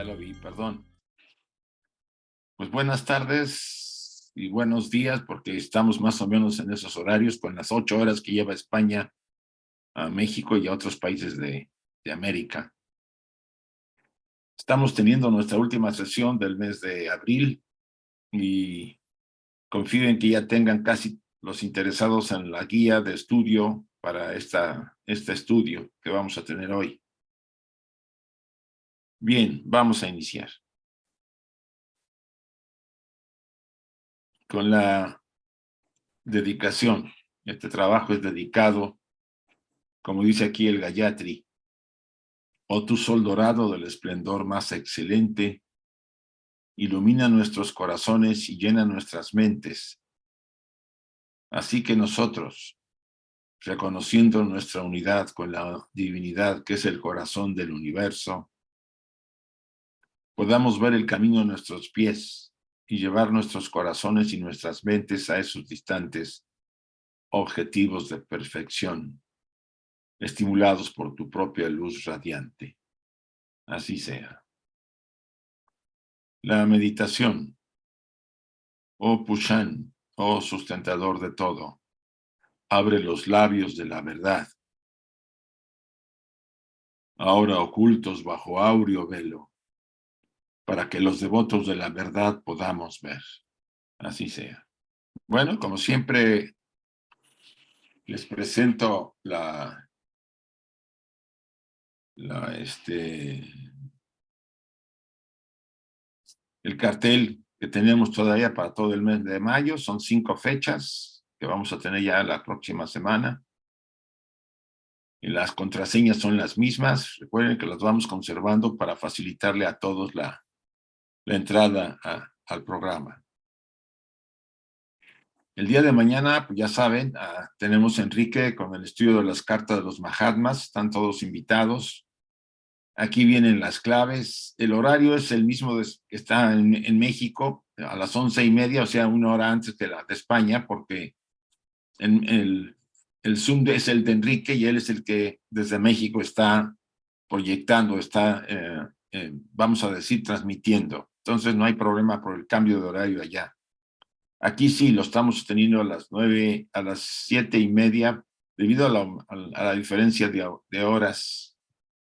Ya lo vi, perdón. Pues buenas tardes y buenos días, porque estamos más o menos en esos horarios, con las 8 horas que lleva España a México y a otros países de América. Estamos teniendo nuestra última sesión del mes de abril y confío en que ya tengan casi los interesados en la guía de estudio para este estudio que vamos a tener hoy. Bien, vamos a iniciar con la dedicación. Este trabajo es dedicado, como dice aquí el Gayatri: oh tu sol dorado del esplendor más excelente, ilumina nuestros corazones y llena nuestras mentes. Así que nosotros, reconociendo nuestra unidad con la divinidad que es el corazón del universo, podamos ver el camino a nuestros pies y llevar nuestros corazones y nuestras mentes a esos distantes objetivos de perfección, estimulados por tu propia luz radiante. Así sea. La meditación. Oh Pushan, oh sustentador de todo, abre los labios de la verdad, ahora ocultos bajo áureo velo, para que los devotos de la verdad podamos ver. Así sea. Bueno, como siempre, les presento el cartel que tenemos todavía para todo el mes de mayo. Son 5 fechas que vamos a tener ya la próxima semana. Y las contraseñas son las mismas. Recuerden que las vamos conservando para facilitarle a todos la entrada al programa. El día de mañana, pues ya saben, tenemos a Enrique con el estudio de las cartas de los Mahatmas. Están todos invitados. Aquí vienen las claves. El horario es el mismo que está en México, a las 11:30, o sea, 1 hora antes de la de España, porque el Zoom es el de Enrique y él es el que desde México está proyectando, vamos a decir, transmitiendo. Entonces no hay problema por el cambio de horario allá. Aquí sí lo estamos teniendo a las 7:30, debido a la diferencia de horas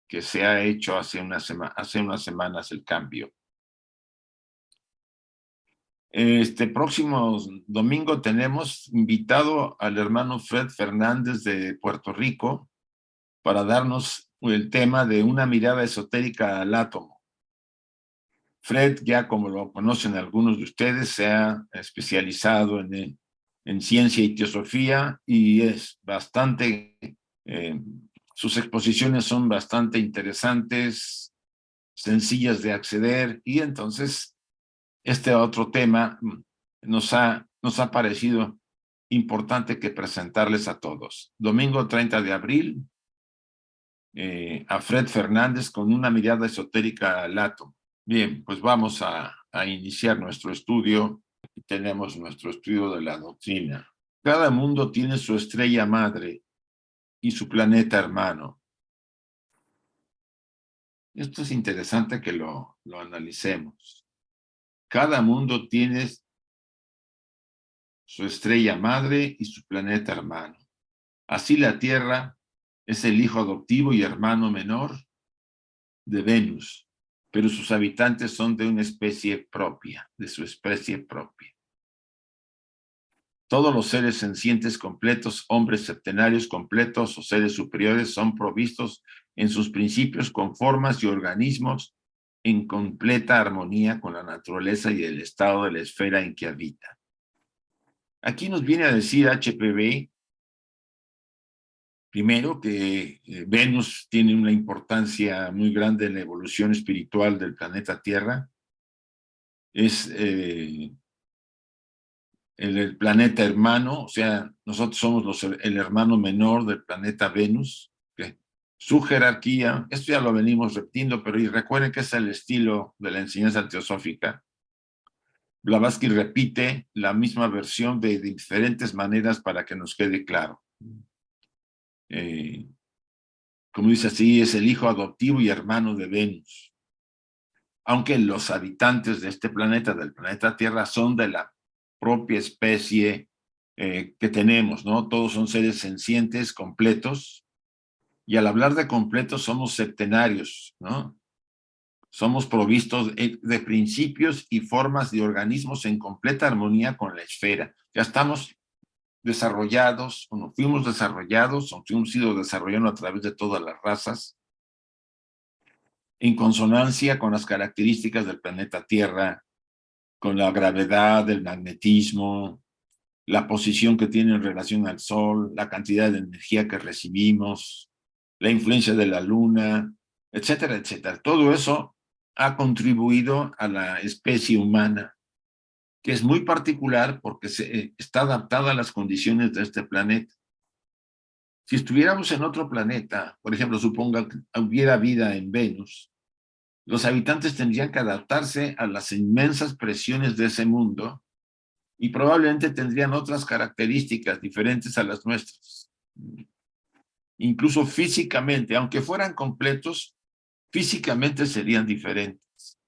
que se ha hecho hace unas semanas el cambio. Este próximo domingo tenemos invitado al hermano Fred Fernández de Puerto Rico para darnos el tema de una mirada esotérica al átomo. Fred, ya como lo conocen algunos de ustedes, se ha especializado en ciencia y teosofía y es bastante, sus exposiciones son bastante interesantes, sencillas de acceder, y entonces este otro tema nos ha parecido importante que presentarles a todos. Domingo 30 de abril, a Fred Fernández con una mirada esotérica al átomo. Bien, pues vamos a iniciar nuestro estudio. Aquí tenemos nuestro estudio de la doctrina. Cada mundo tiene su estrella madre y su planeta hermano. Esto es interesante que lo analicemos. Cada mundo tiene su estrella madre y su planeta hermano. Así la Tierra es el hijo adoptivo y hermano menor de Venus, pero sus habitantes son de una especie propia, de su especie propia. Todos los seres sencientes completos, hombres septenarios completos o seres superiores, son provistos en sus principios con formas y organismos en completa armonía con la naturaleza y el estado de la esfera en que habita. Aquí nos viene a decir HPV, primero, que Venus tiene una importancia muy grande en la evolución espiritual del planeta Tierra. Es el planeta hermano, o sea, nosotros somos el hermano menor del planeta Venus. ¿Okay? Su jerarquía, esto ya lo venimos repitiendo, pero recuerden que es el estilo de la enseñanza teosófica. Blavatsky repite la misma versión de diferentes maneras para que nos quede claro. Como dice así, es el hijo adoptivo y hermano de Venus. aunque los habitantes de este planeta, del planeta Tierra, son de la propia especie que tenemos, ¿no? Todos son seres sencientes, completos, y al hablar de completos somos septenarios, ¿no? Somos provistos de principios y formas de organismos en completa armonía con la esfera. Ya estamos desarrollados, o nos fuimos desarrollados, o hemos ido desarrollando a través de todas las razas, en consonancia con las características del planeta Tierra, con la gravedad, el magnetismo, la posición que tiene en relación al Sol, la cantidad de energía que recibimos, la influencia de la Luna, etcétera, etcétera. Todo eso ha contribuido a la especie humana, que es muy particular porque está adaptada a las condiciones de este planeta. Si estuviéramos en otro planeta, por ejemplo, suponga que hubiera vida en Venus, los habitantes tendrían que adaptarse a las inmensas presiones de ese mundo y probablemente tendrían otras características diferentes a las nuestras. Incluso físicamente, aunque fueran completos, físicamente serían diferentes,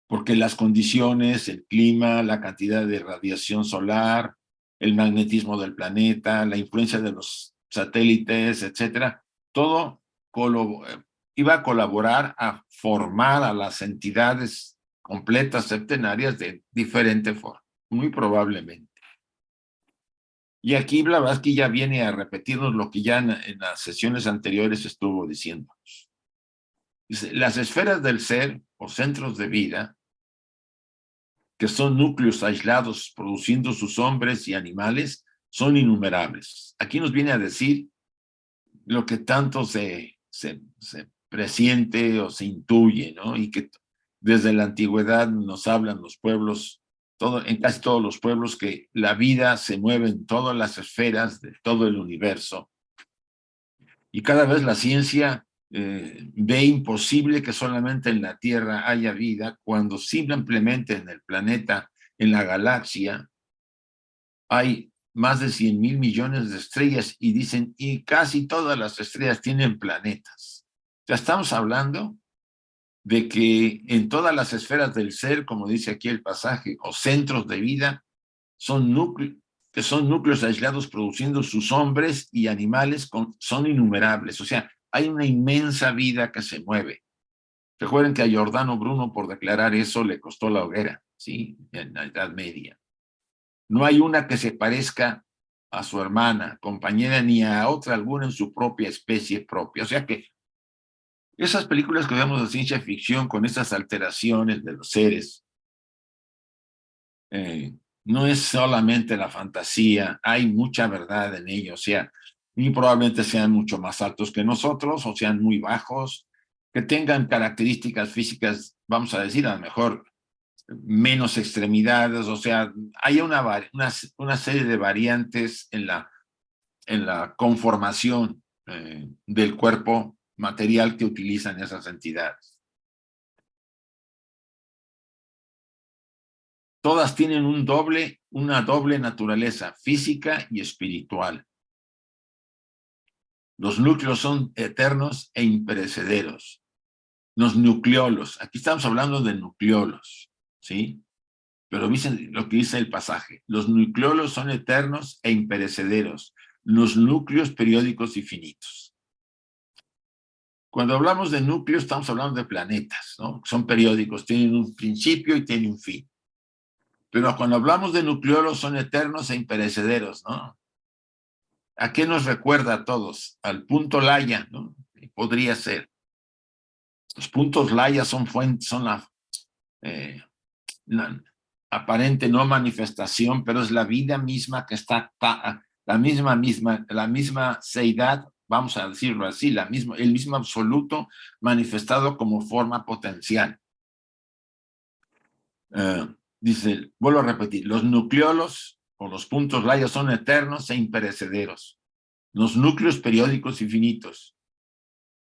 porque las condiciones, el clima, la cantidad de radiación solar, el magnetismo del planeta, la influencia de los satélites, etcétera, todo iba a colaborar a formar a las entidades completas septenarias de diferente forma, muy probablemente. Y aquí Blavatsky ya viene a repetirnos lo que ya en las sesiones anteriores estuvo diciéndonos. Dice, las esferas del ser o centros de vida, que son núcleos aislados produciendo sus hombres y animales, son innumerables. Aquí nos viene a decir lo que tanto se presiente o se intuye, ¿no? Y que desde la antigüedad nos hablan los pueblos, en casi todos los pueblos, que la vida se mueve en todas las esferas de todo el universo. Y cada vez la ciencia ve imposible que solamente en la Tierra haya vida, cuando simplemente en el planeta, en la galaxia, hay más de 100,000 millones de estrellas y dicen, y casi todas las estrellas tienen planetas. Ya estamos hablando de que en todas las esferas del ser, como dice aquí el pasaje, o centros de vida, que son núcleos aislados produciendo sus hombres y animales, son innumerables. O sea, hay una inmensa vida que se mueve. Recuerden que a Giordano Bruno, por declarar eso, le costó la hoguera, ¿sí? En la Edad Media. No hay una que se parezca a su hermana, compañera, ni a otra alguna en su propia especie propia. O sea que esas películas que vemos de ciencia ficción con esas alteraciones de los seres, no es solamente la fantasía, hay mucha verdad en ello. O sea, y probablemente sean mucho más altos que nosotros, o sean muy bajos, que tengan características físicas, vamos a decir, a lo mejor menos extremidades, o sea, hay una serie de variantes en la conformación del cuerpo material que utilizan esas entidades. Todas tienen una doble naturaleza física y espiritual. Los núcleos son eternos e imperecederos. Los nucleolos, aquí estamos hablando de nucleolos, ¿sí? Pero dicen lo que dice el pasaje. Los nucleolos son eternos e imperecederos. Los núcleos periódicos y finitos. Cuando hablamos de núcleos, estamos hablando de planetas, ¿no? Son periódicos, tienen un principio y tienen un fin. Pero cuando hablamos de nucleolos, son eternos e imperecederos, ¿no? ¿A qué nos recuerda a todos? Al punto Laya, ¿no? Podría ser. Los puntos Laya son la aparente no manifestación, pero es la vida misma que está, la misma seidad, vamos a decirlo así, el mismo absoluto manifestado como forma potencial. Dice, vuelvo a repetir, los nucleolos o los puntos Laya son eternos e imperecederos. Los núcleos periódicos infinitos.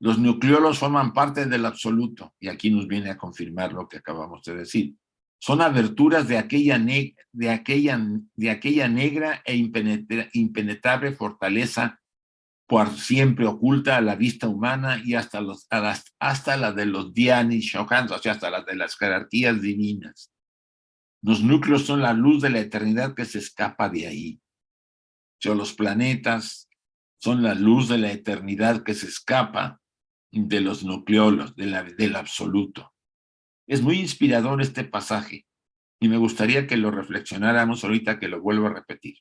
Los nucleolos forman parte del absoluto, y aquí nos viene a confirmar lo que acabamos de decir. Son aberturas de aquella negra e impenetrable fortaleza por siempre oculta a la vista humana y hasta la de los dhyanis shohans, o sea, hasta la de las jerarquías divinas. Los núcleos son la luz de la eternidad que se escapa de ahí. O sea, los planetas son la luz de la eternidad que se escapa de los nucleolos, del absoluto. Es muy inspirador este pasaje y me gustaría que lo reflexionáramos ahorita que lo vuelvo a repetir.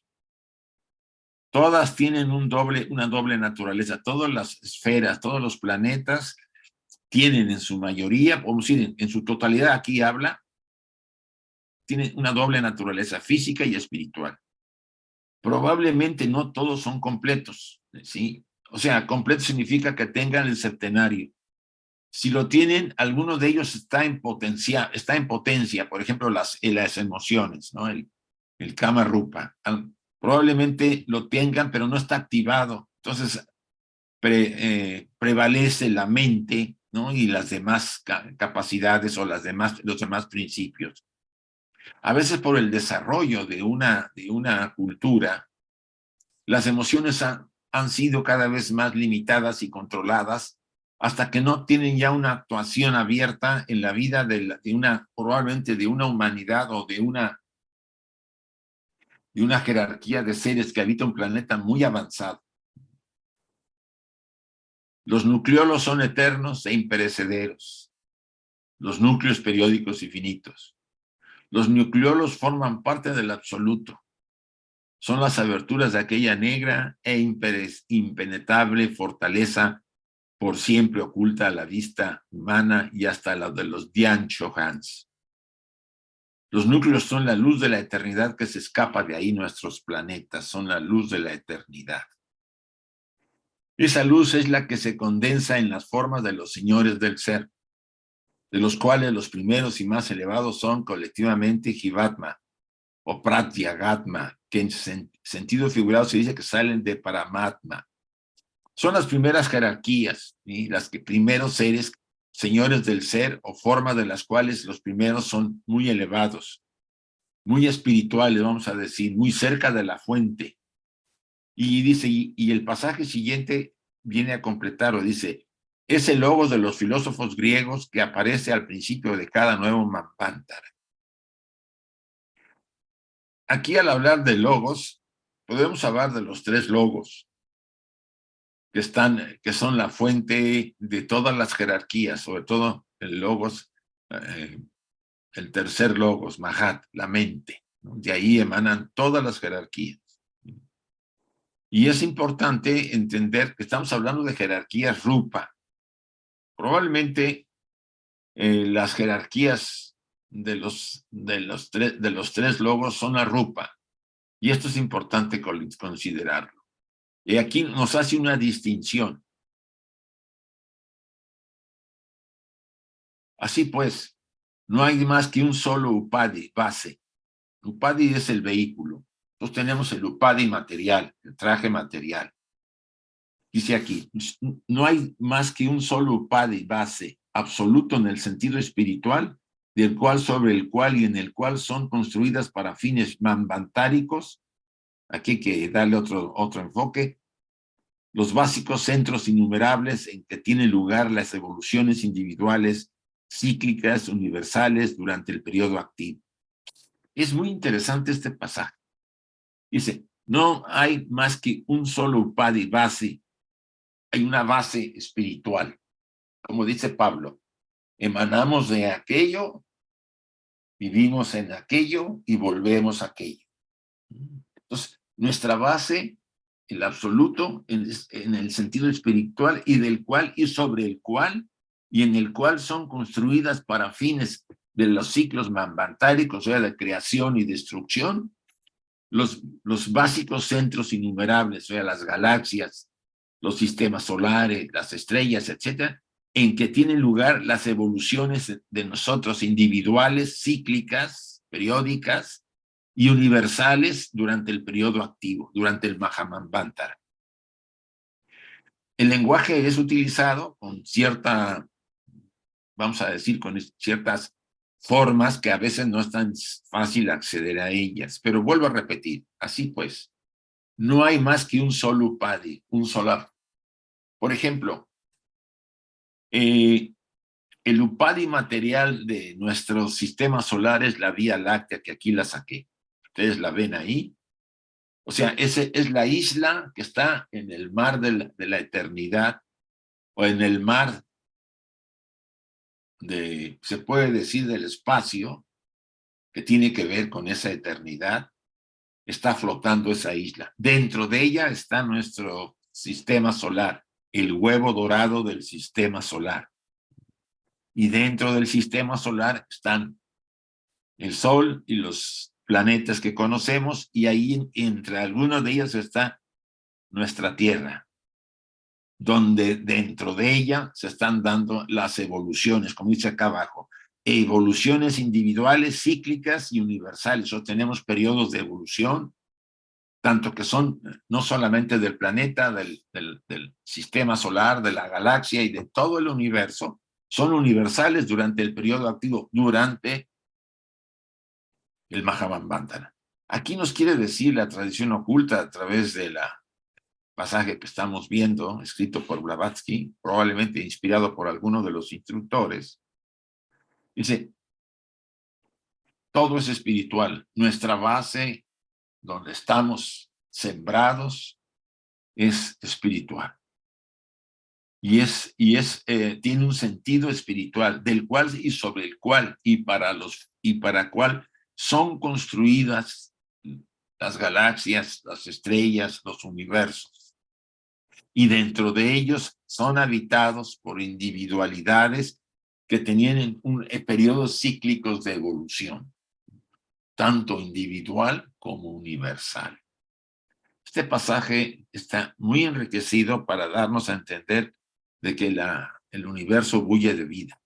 Todas tienen una doble naturaleza. Todas las esferas, todos los planetas tienen en su mayoría, vamos a decir, en su totalidad, aquí habla, tienen una doble naturaleza física y espiritual. Probablemente no todos son completos, ¿sí? O sea, completo significa que tengan el septenario. Si lo tienen, alguno de ellos está en potencia, por ejemplo, las emociones, ¿no? El Kama Rupa. Probablemente lo tengan, pero no está activado. Entonces, prevalece la mente, ¿no? Y las demás capacidades o los demás principios. A veces por el desarrollo de una cultura, las emociones han sido cada vez más limitadas y controladas hasta que no tienen ya una actuación abierta en la vida probablemente de una humanidad o de una jerarquía de seres que habita un planeta muy avanzado. Los nucleolos son eternos e imperecederos. Los núcleos periódicos y finitos. Los nucleolos forman parte del absoluto. Son las aberturas de aquella negra e impenetrable fortaleza por siempre oculta a la vista humana y hasta la de los Dhyan Shohans. Los núcleos son la luz de la eternidad que se escapa de ahí. Nuestros planetas son la luz de la eternidad. Esa luz es la que se condensa en las formas de los señores del ser, de los cuales los primeros y más elevados son colectivamente Jivatma o Pratyagatma, que en sentido figurado se dice que salen de Paramatma. Son las primeras jerarquías, ¿sí? Las que primeros seres, señores del ser o formas de las cuales los primeros son muy elevados, muy espirituales, vamos a decir, muy cerca de la fuente. Y dice, y el pasaje siguiente viene a completarlo, dice, es el logos de los filósofos griegos que aparece al principio de cada nuevo Manvantara. Aquí al hablar de logos, podemos hablar de los tres logos, que son la fuente de todas las jerarquías, sobre todo el logos, el tercer logos, Mahat, la mente, ¿no? De ahí emanan todas las jerarquías. Y es importante entender que estamos hablando de jerarquías rupa. Probablemente las jerarquías de los tres logos son la rupa. Y esto es importante considerarlo. Y aquí nos hace una distinción. Así pues, no hay más que un solo Upadi, base. Upadi es el vehículo. Entonces tenemos el Upadi material, el traje material. Dice aquí, no hay más que un solo Upadi, base, absoluto en el sentido espiritual, sobre el cual y en el cual son construidas para fines manvantáricos. Aquí hay que darle otro enfoque. Los básicos centros innumerables en que tienen lugar las evoluciones individuales, cíclicas, universales durante el periodo activo. Es muy interesante este pasaje. Dice, no hay más que un solo Upadi, base. Hay una base espiritual. Como dice Pablo, emanamos de aquello, vivimos en aquello y volvemos a aquello. Entonces, nuestra base, el absoluto, en el sentido espiritual y del cual y sobre el cual y en el cual son construidas para fines de los ciclos manvantáricos, o sea, de creación y destrucción, los básicos centros innumerables, o sea, las galaxias, los sistemas solares, las estrellas, etcétera, en que tienen lugar las evoluciones de nosotros individuales, cíclicas, periódicas y universales durante el periodo activo, durante el Mahamanvantara. El lenguaje es utilizado con vamos a decir, con ciertas formas que a veces no es tan fácil acceder a ellas. Pero vuelvo a repetir, así pues, no hay más que un solo Upadi, un solo Por ejemplo, el Upadi material de nuestro sistema solar es la Vía Láctea, que aquí la saqué. Ustedes la ven ahí. O sea, ese es la isla que está en el mar de la eternidad, o en el mar se puede decir, del espacio, que tiene que ver con esa eternidad. Está flotando esa isla. Dentro de ella está nuestro sistema solar, el huevo dorado del sistema solar. Y dentro del sistema solar están el Sol y los planetas que conocemos, y ahí entre algunos de ellos está nuestra Tierra, donde dentro de ella se están dando las evoluciones, como dice acá abajo, evoluciones individuales, cíclicas y universales. O tenemos periodos de evolución, tanto que son no solamente del planeta, del sistema solar, de la galaxia y de todo el universo, son universales durante el periodo activo, durante el Mahabharata. Aquí nos quiere decir la tradición oculta a través de la pasaje que estamos viendo, escrito por Blavatsky, probablemente inspirado por alguno de los instructores. Dice, todo es espiritual. Nuestra base, donde estamos sembrados, es espiritual. Tiene un sentido espiritual, del cual y sobre el cual y para cual son construidas las galaxias, las estrellas, los universos. Y dentro de ellos son habitados por individualidades que tenían periodos cíclicos de evolución, tanto individual como universal. Este pasaje está muy enriquecido para darnos a entender de que el universo bulle de vida.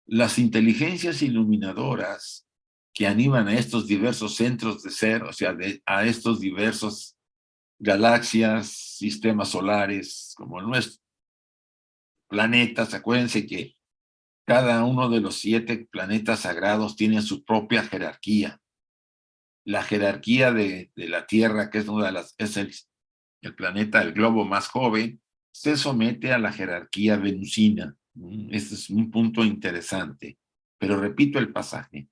Las inteligencias iluminadoras que animan a estos diversos centros de ser, o sea, a estos diversos galaxias, sistemas solares como el nuestro, planetas. Acuérdense que cada uno de los 7 planetas sagrados tiene su propia jerarquía. La jerarquía de la Tierra, que es una de las, es el planeta, el globo más joven, se somete a la jerarquía venusina. Este es un punto interesante. Pero repito el pasaje.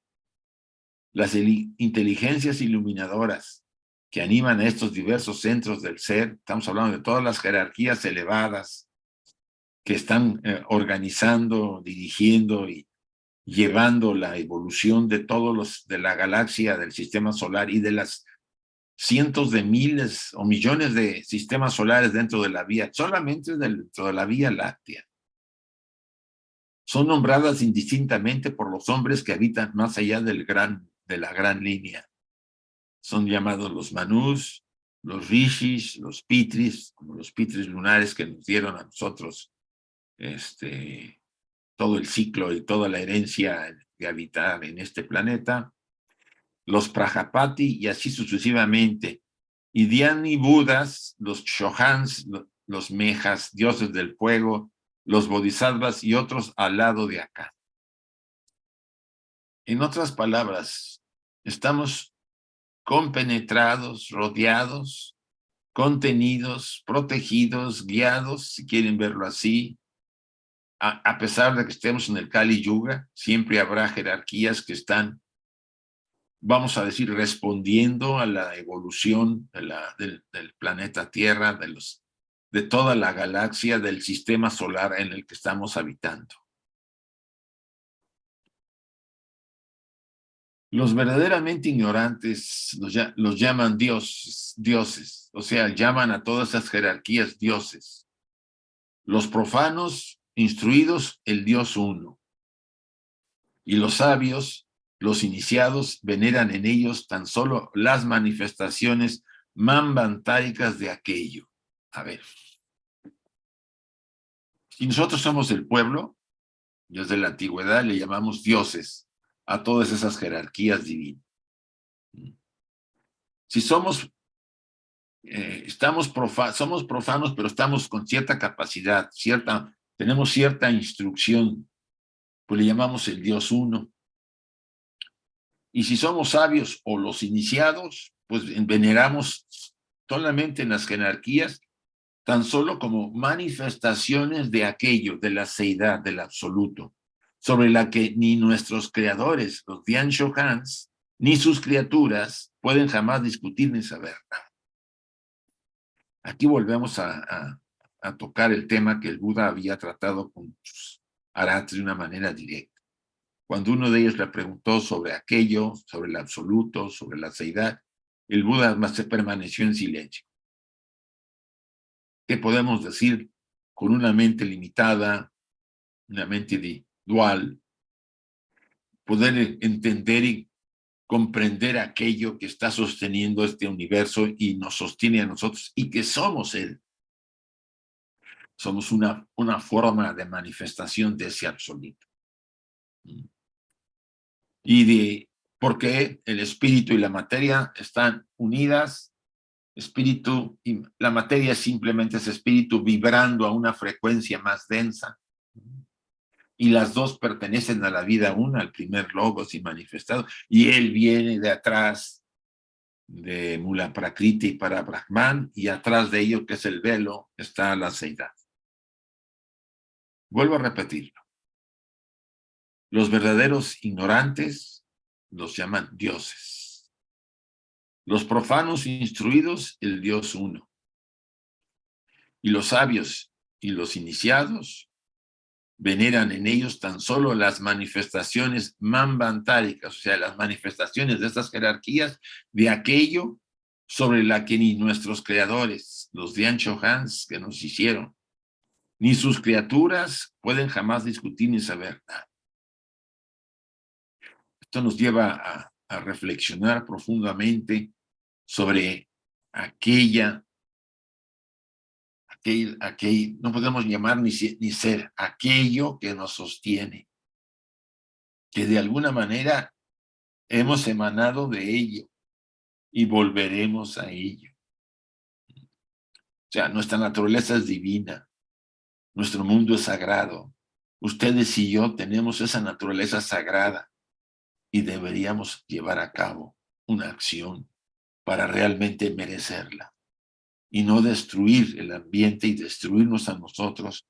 Las inteligencias iluminadoras que animan a estos diversos centros del ser, estamos hablando de todas las jerarquías elevadas que están organizando, dirigiendo y llevando la evolución de de la galaxia, del sistema solar y de las cientos de miles o millones de sistemas solares dentro de la vía, solamente dentro de la Vía Láctea. Son nombradas indistintamente por los hombres que habitan más allá de la gran línea. Son llamados los Manus, los Rishis, los Pitris, como los Pitris lunares que nos dieron a nosotros todo el ciclo y toda la herencia de habitar en este planeta, los Prajapati y así sucesivamente. Y Dhyani Budas, los Shohans, los Mejas, dioses del fuego, los Bodhisattvas y otros al lado de acá. En otras palabras, estamos compenetrados, rodeados, contenidos, protegidos, guiados, si quieren verlo así. A pesar de que estemos en el Kali Yuga, siempre habrá jerarquías que están, vamos a decir, respondiendo a la evolución del planeta Tierra, de toda la galaxia, del sistema solar en el que estamos habitando. Los verdaderamente ignorantes los llaman dioses, o sea, llaman a todas esas jerarquías dioses. Los profanos, instruidos, el Dios uno. Y los sabios, los iniciados, veneran en ellos tan solo las manifestaciones manvantáricas de aquello. A ver, si nosotros somos el pueblo, desde la antigüedad le llamamos dioses a todas esas jerarquías divinas. Si somos somos profanos, pero estamos con cierta capacidad, tenemos cierta instrucción, pues le llamamos el Dios uno. Y si somos sabios o los iniciados, pues veneramos solamente en las jerarquías tan solo como manifestaciones de aquello, de la seidad, del absoluto, sobre la que ni nuestros creadores, los Dian-Shohans, ni sus criaturas pueden jamás discutir ni saber. Aquí volvemos a tocar el tema que el Buda había tratado con sus arhats de una manera directa. Cuando uno de ellos le preguntó sobre aquello, sobre el absoluto, sobre la seidad, el Buda más se permaneció en silencio. ¿Qué podemos decir con una mente limitada, una mente dual, poder entender y comprender aquello que está sosteniendo este universo y nos sostiene a nosotros y que somos él? Somos una forma de manifestación de ese absoluto. Y de por qué el espíritu y la materia están unidas. Espíritu y la materia simplemente es espíritu vibrando a una frecuencia más densa. Y las dos pertenecen a la vida una, al primer logos y manifestado. Y él viene de atrás de Mula Prakriti y para Brahman, y atrás de ello, que es el velo, está la seidad. Vuelvo a repetirlo. Los verdaderos ignorantes los llaman dioses. Los profanos instruidos, el Dios uno. Y los sabios y los iniciados veneran en ellos tan solo las manifestaciones manvantáricas, o sea, las manifestaciones de estas jerarquías, de aquello sobre la que ni nuestros creadores, los Dian-Shohans que nos hicieron, ni sus criaturas pueden jamás discutir ni saber nada. Esto nos lleva a reflexionar profundamente sobre no podemos llamar ni ser, aquello que nos sostiene, que de alguna manera hemos emanado de ello y volveremos a ello. O sea, nuestra naturaleza es divina, nuestro mundo es sagrado. Ustedes y yo tenemos esa naturaleza sagrada y deberíamos llevar a cabo una acción para realmente merecerla y no destruir el ambiente y destruirnos a nosotros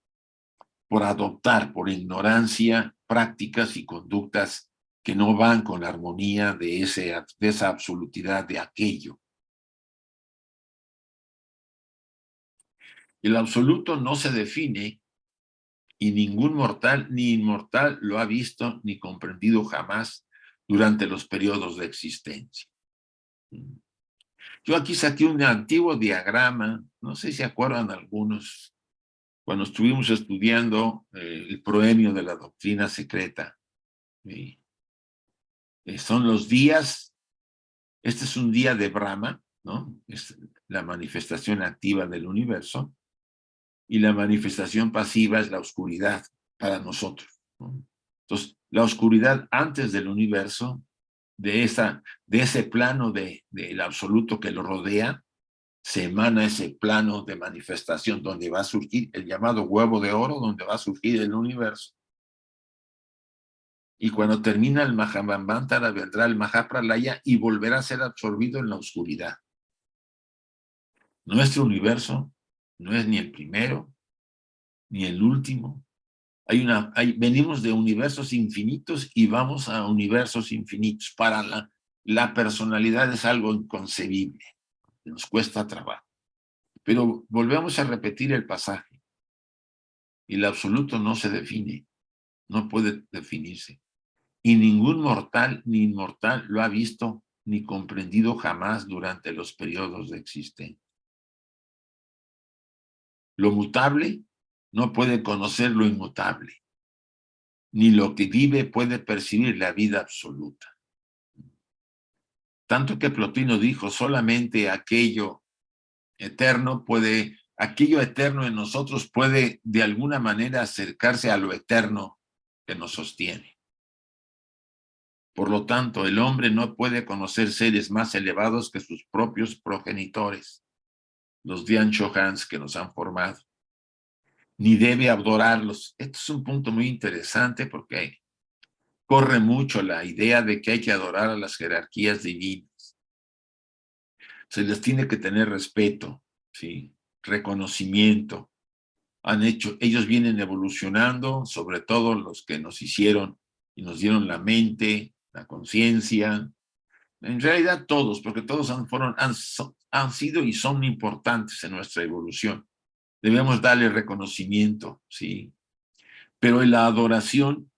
por adoptar, por ignorancia, prácticas y conductas que no van con la armonía de esa absolutidad de aquello. El absoluto no se define y ningún mortal ni inmortal lo ha visto ni comprendido jamás durante los periodos de existencia. Yo aquí saqué un antiguo diagrama, no sé si se acuerdan algunos, cuando estuvimos estudiando el proemio de la doctrina secreta. Son los días, este es un día de Brahma, ¿no? Es la manifestación activa del universo, y la manifestación pasiva es la oscuridad para nosotros, ¿no? Entonces, la oscuridad antes del universo, de ese plano del absoluto que lo rodea, se emana ese plano de manifestación donde va a surgir el llamado huevo de oro, donde va a surgir el universo. Y cuando termina el Mahamantara vendrá el Mahapralaya y volverá a ser absorbido en la oscuridad. Nuestro universo no es ni el primero, ni el último. Venimos de universos infinitos y vamos a universos infinitos. Para la personalidad es algo inconcebible, nos cuesta trabajo. Pero volvemos a repetir el pasaje. Y el absoluto no se define, no puede definirse. Y ningún mortal ni inmortal lo ha visto ni comprendido jamás durante los periodos de existencia. Lo mutable no puede conocer lo inmutable, ni lo que vive puede percibir la vida absoluta. Tanto que Plotino dijo, solamente aquello eterno en nosotros puede de alguna manera acercarse a lo eterno que nos sostiene. Por lo tanto, el hombre no puede conocer seres más elevados que sus propios progenitores, los Dian-Shohans que nos han formado, ni debe adorarlos. Esto es un punto muy interesante porque corre mucho la idea de que hay que adorar a las jerarquías divinas. Se les tiene que tener respeto, ¿sí? reconocimiento. Ellos vienen evolucionando, sobre todo los que nos hicieron y nos dieron la mente, la conciencia. En realidad todos, porque todos han sido y son importantes en nuestra evolución. Debemos darle reconocimiento, ¿sí? Pero en la adoración,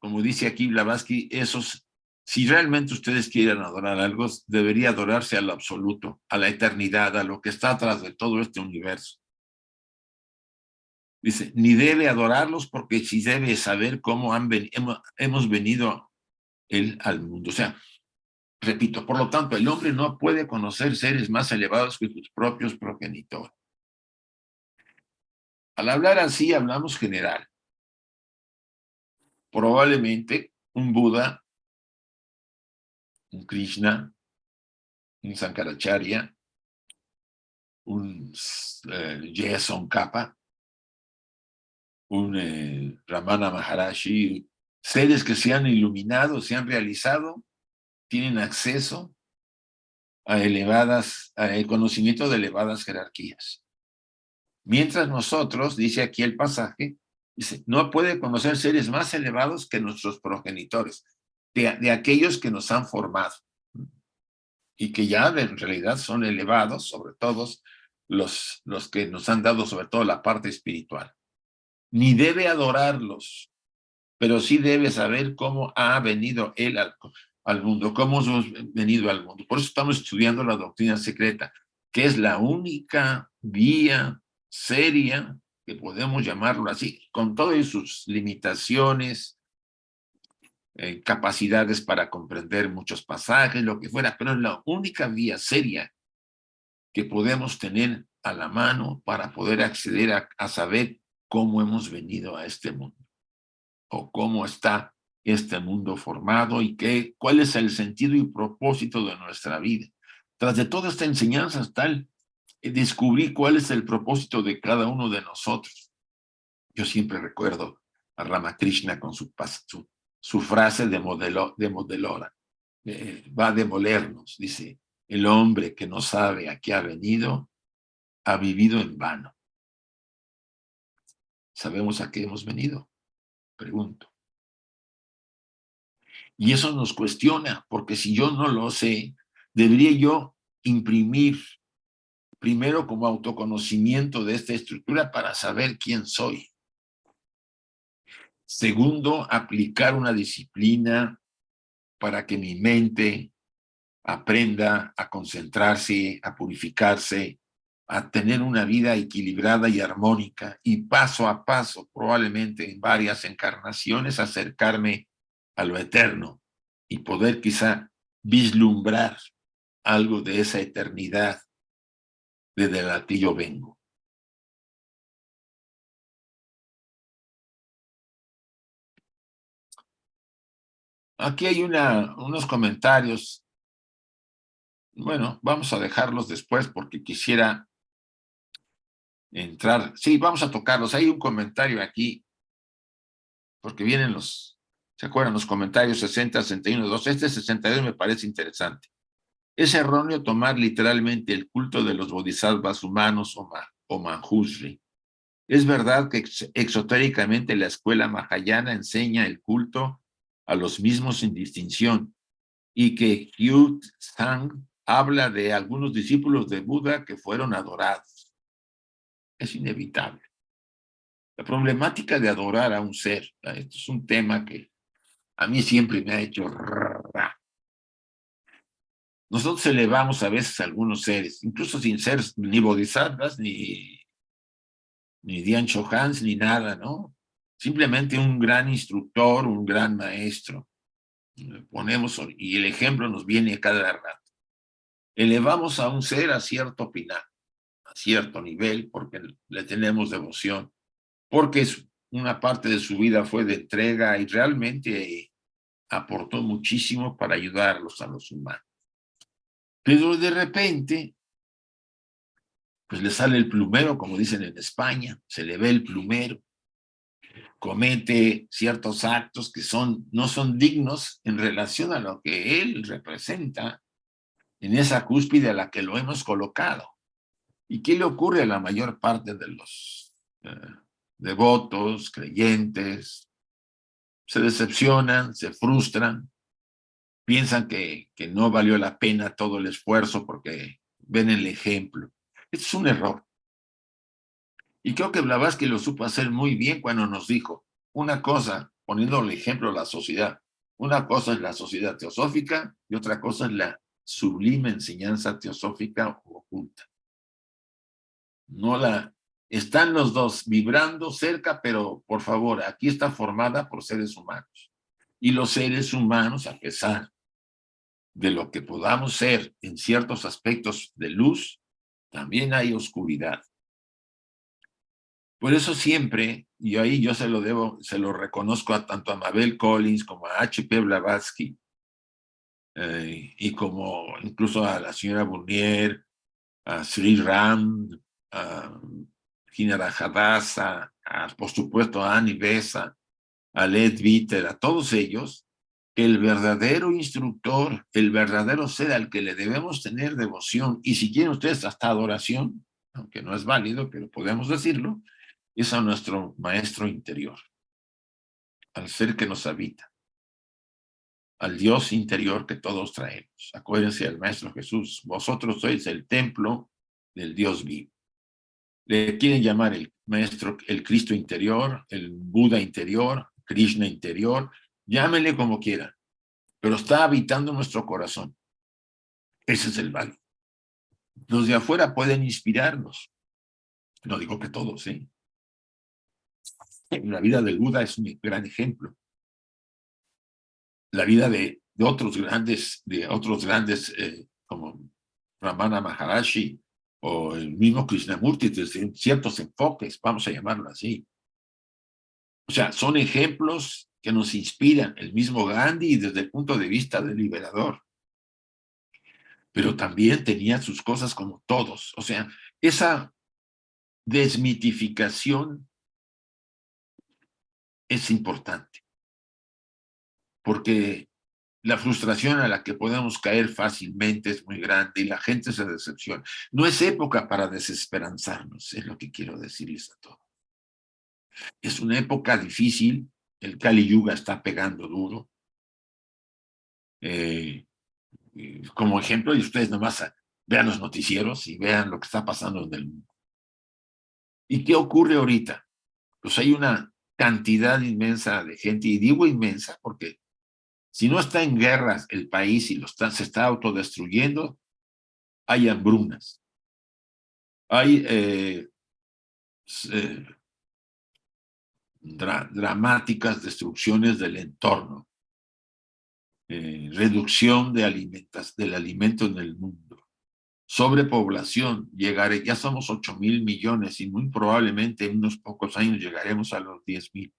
como dice aquí Blavatsky, si realmente ustedes quieren adorar algo, debería adorarse al absoluto, a la eternidad, a lo que está atrás de todo este universo. Dice, ni debe adorarlos porque sí debe saber cómo hemos venido él al mundo. O sea, repito, por lo tanto, el hombre no puede conocer seres más elevados que sus propios progenitores. Al hablar así, hablamos general. Probablemente un Buda, un Krishna, un Sankaracharya, un Jason Kappa, un Ramana Maharashi, seres que se han iluminado, se han realizado, tienen acceso al conocimiento de elevadas jerarquías. Mientras nosotros, dice aquí el pasaje, dice, no puede conocer seres más elevados que nuestros progenitores, de aquellos que nos han formado, y que ya en realidad son elevados, sobre todo los que nos han dado sobre todo la parte espiritual. Ni debe adorarlos, pero sí debe saber cómo ha venido él al mundo, cómo hemos venido al mundo. Por eso estamos estudiando la doctrina secreta, que es la única vía seria, que podemos llamarlo así, con todas sus limitaciones, capacidades para comprender muchos pasajes, lo que fuera, pero es la única vía seria que podemos tener a la mano para poder acceder a saber cómo hemos venido a este mundo, o cómo está este mundo formado y cuál es el sentido y propósito de nuestra vida. Tras de toda esta enseñanza descubrí cuál es el propósito de cada uno de nosotros. Yo siempre recuerdo a Ramakrishna con su frase de modelora. Va a demolernos, dice, el hombre que no sabe a qué ha venido, ha vivido en vano. ¿Sabemos a qué hemos venido? Pregunto. Y eso nos cuestiona, porque si yo no lo sé, debería yo imprimir primero como autoconocimiento de esta estructura para saber quién soy. Segundo, aplicar una disciplina para que mi mente aprenda a concentrarse, a purificarse, a tener una vida equilibrada y armónica, y paso a paso, probablemente en varias encarnaciones, acercarme a lo eterno y poder quizá vislumbrar algo de esa eternidad desde la que yo vengo. Aquí hay unos comentarios. Bueno, vamos a dejarlos después porque quisiera entrar. Sí, vamos a tocarlos. Hay un comentario aquí, porque vienen ¿se acuerdan? Los comentarios 60, 61, 2. Este 62 me parece interesante. Es erróneo tomar literalmente el culto de los bodhisattvas humanos o Manjushri. Es verdad que exotéricamente la escuela mahayana enseña el culto a los mismos sin distinción, y que Hugh Sang habla de algunos discípulos de Buda que fueron adorados. Es inevitable. La problemática de adorar a un ser, esto es un tema que a mí siempre me ha hecho... Nosotros elevamos a veces a algunos seres, incluso sin ser ni bodhisattvas, ni Dian Chohans, ni nada, ¿no? Simplemente un gran instructor, un gran maestro. Y el ejemplo nos viene a cada rato. Elevamos a un ser a cierto a cierto nivel, porque le tenemos devoción, porque una parte de su vida fue de entrega y realmente aportó muchísimo para ayudarlos a los humanos. Pero de repente, pues le sale el plumero, como dicen en España, se le ve el plumero, comete ciertos actos que no son dignos en relación a lo que él representa en esa cúspide a la que lo hemos colocado. ¿Y qué le ocurre a la mayor parte de los devotos, creyentes? Se decepcionan, se frustran, piensan que no valió la pena todo el esfuerzo porque ven el ejemplo. Es un error. Y creo que Blavatsky lo supo hacer muy bien cuando nos dijo una cosa, poniendo el ejemplo a la sociedad, una cosa es la sociedad teosófica y otra cosa es la sublime enseñanza teosófica oculta. No la, están los dos vibrando cerca, pero por favor, aquí está formada por seres humanos. Y los seres humanos, a pesar de lo que podamos ser en ciertos aspectos de luz, también hay oscuridad. Por eso siempre, y ahí yo se lo reconozco tanto a Mabel Collins como a H.P. Blavatsky, y como incluso a la señora Burnier, a Sri Ram, a Gina Hadassah, por supuesto a Annie Besant, a Led Vitter, a todos ellos, que el verdadero instructor, el verdadero ser al que le debemos tener devoción, y si quieren ustedes hasta adoración, aunque no es válido, pero podemos decirlo, es a nuestro maestro interior, al ser que nos habita, al Dios interior que todos traemos. Acuérdense del Maestro Jesús, vosotros sois el templo del Dios vivo. Le quieren llamar el Maestro, el Cristo interior, el Buda interior, Krishna interior, llámenle como quieran, pero está habitando nuestro corazón. Ese es el valor. Los de afuera pueden inspirarnos, no digo que todos, ¿sí? La vida del Buda es un gran ejemplo. La vida de otros grandes, como Ramana Maharashi o el mismo Krishnamurti, desde ciertos enfoques, vamos a llamarlo así. O sea, son ejemplos que nos inspiran, el mismo Gandhi desde el punto de vista del liberador. Pero también tenía sus cosas como todos. O sea, esa desmitificación es importante, porque la frustración a la que podemos caer fácilmente es muy grande y la gente se decepciona. No es época para desesperanzarnos, es lo que quiero decirles a todos. Es una época difícil, el Kali Yuga está pegando duro. Como ejemplo, y ustedes nomás vean los noticieros y vean lo que está pasando en el mundo. ¿Y qué ocurre ahorita? Pues hay una cantidad inmensa de gente, y digo inmensa porque si no está en guerras el país y se está autodestruyendo, hay hambrunas, hay dramáticas destrucciones del entorno, reducción del alimento en el mundo, sobrepoblación, ya somos 8,000 millones y muy probablemente en unos pocos años llegaremos a los 10,000.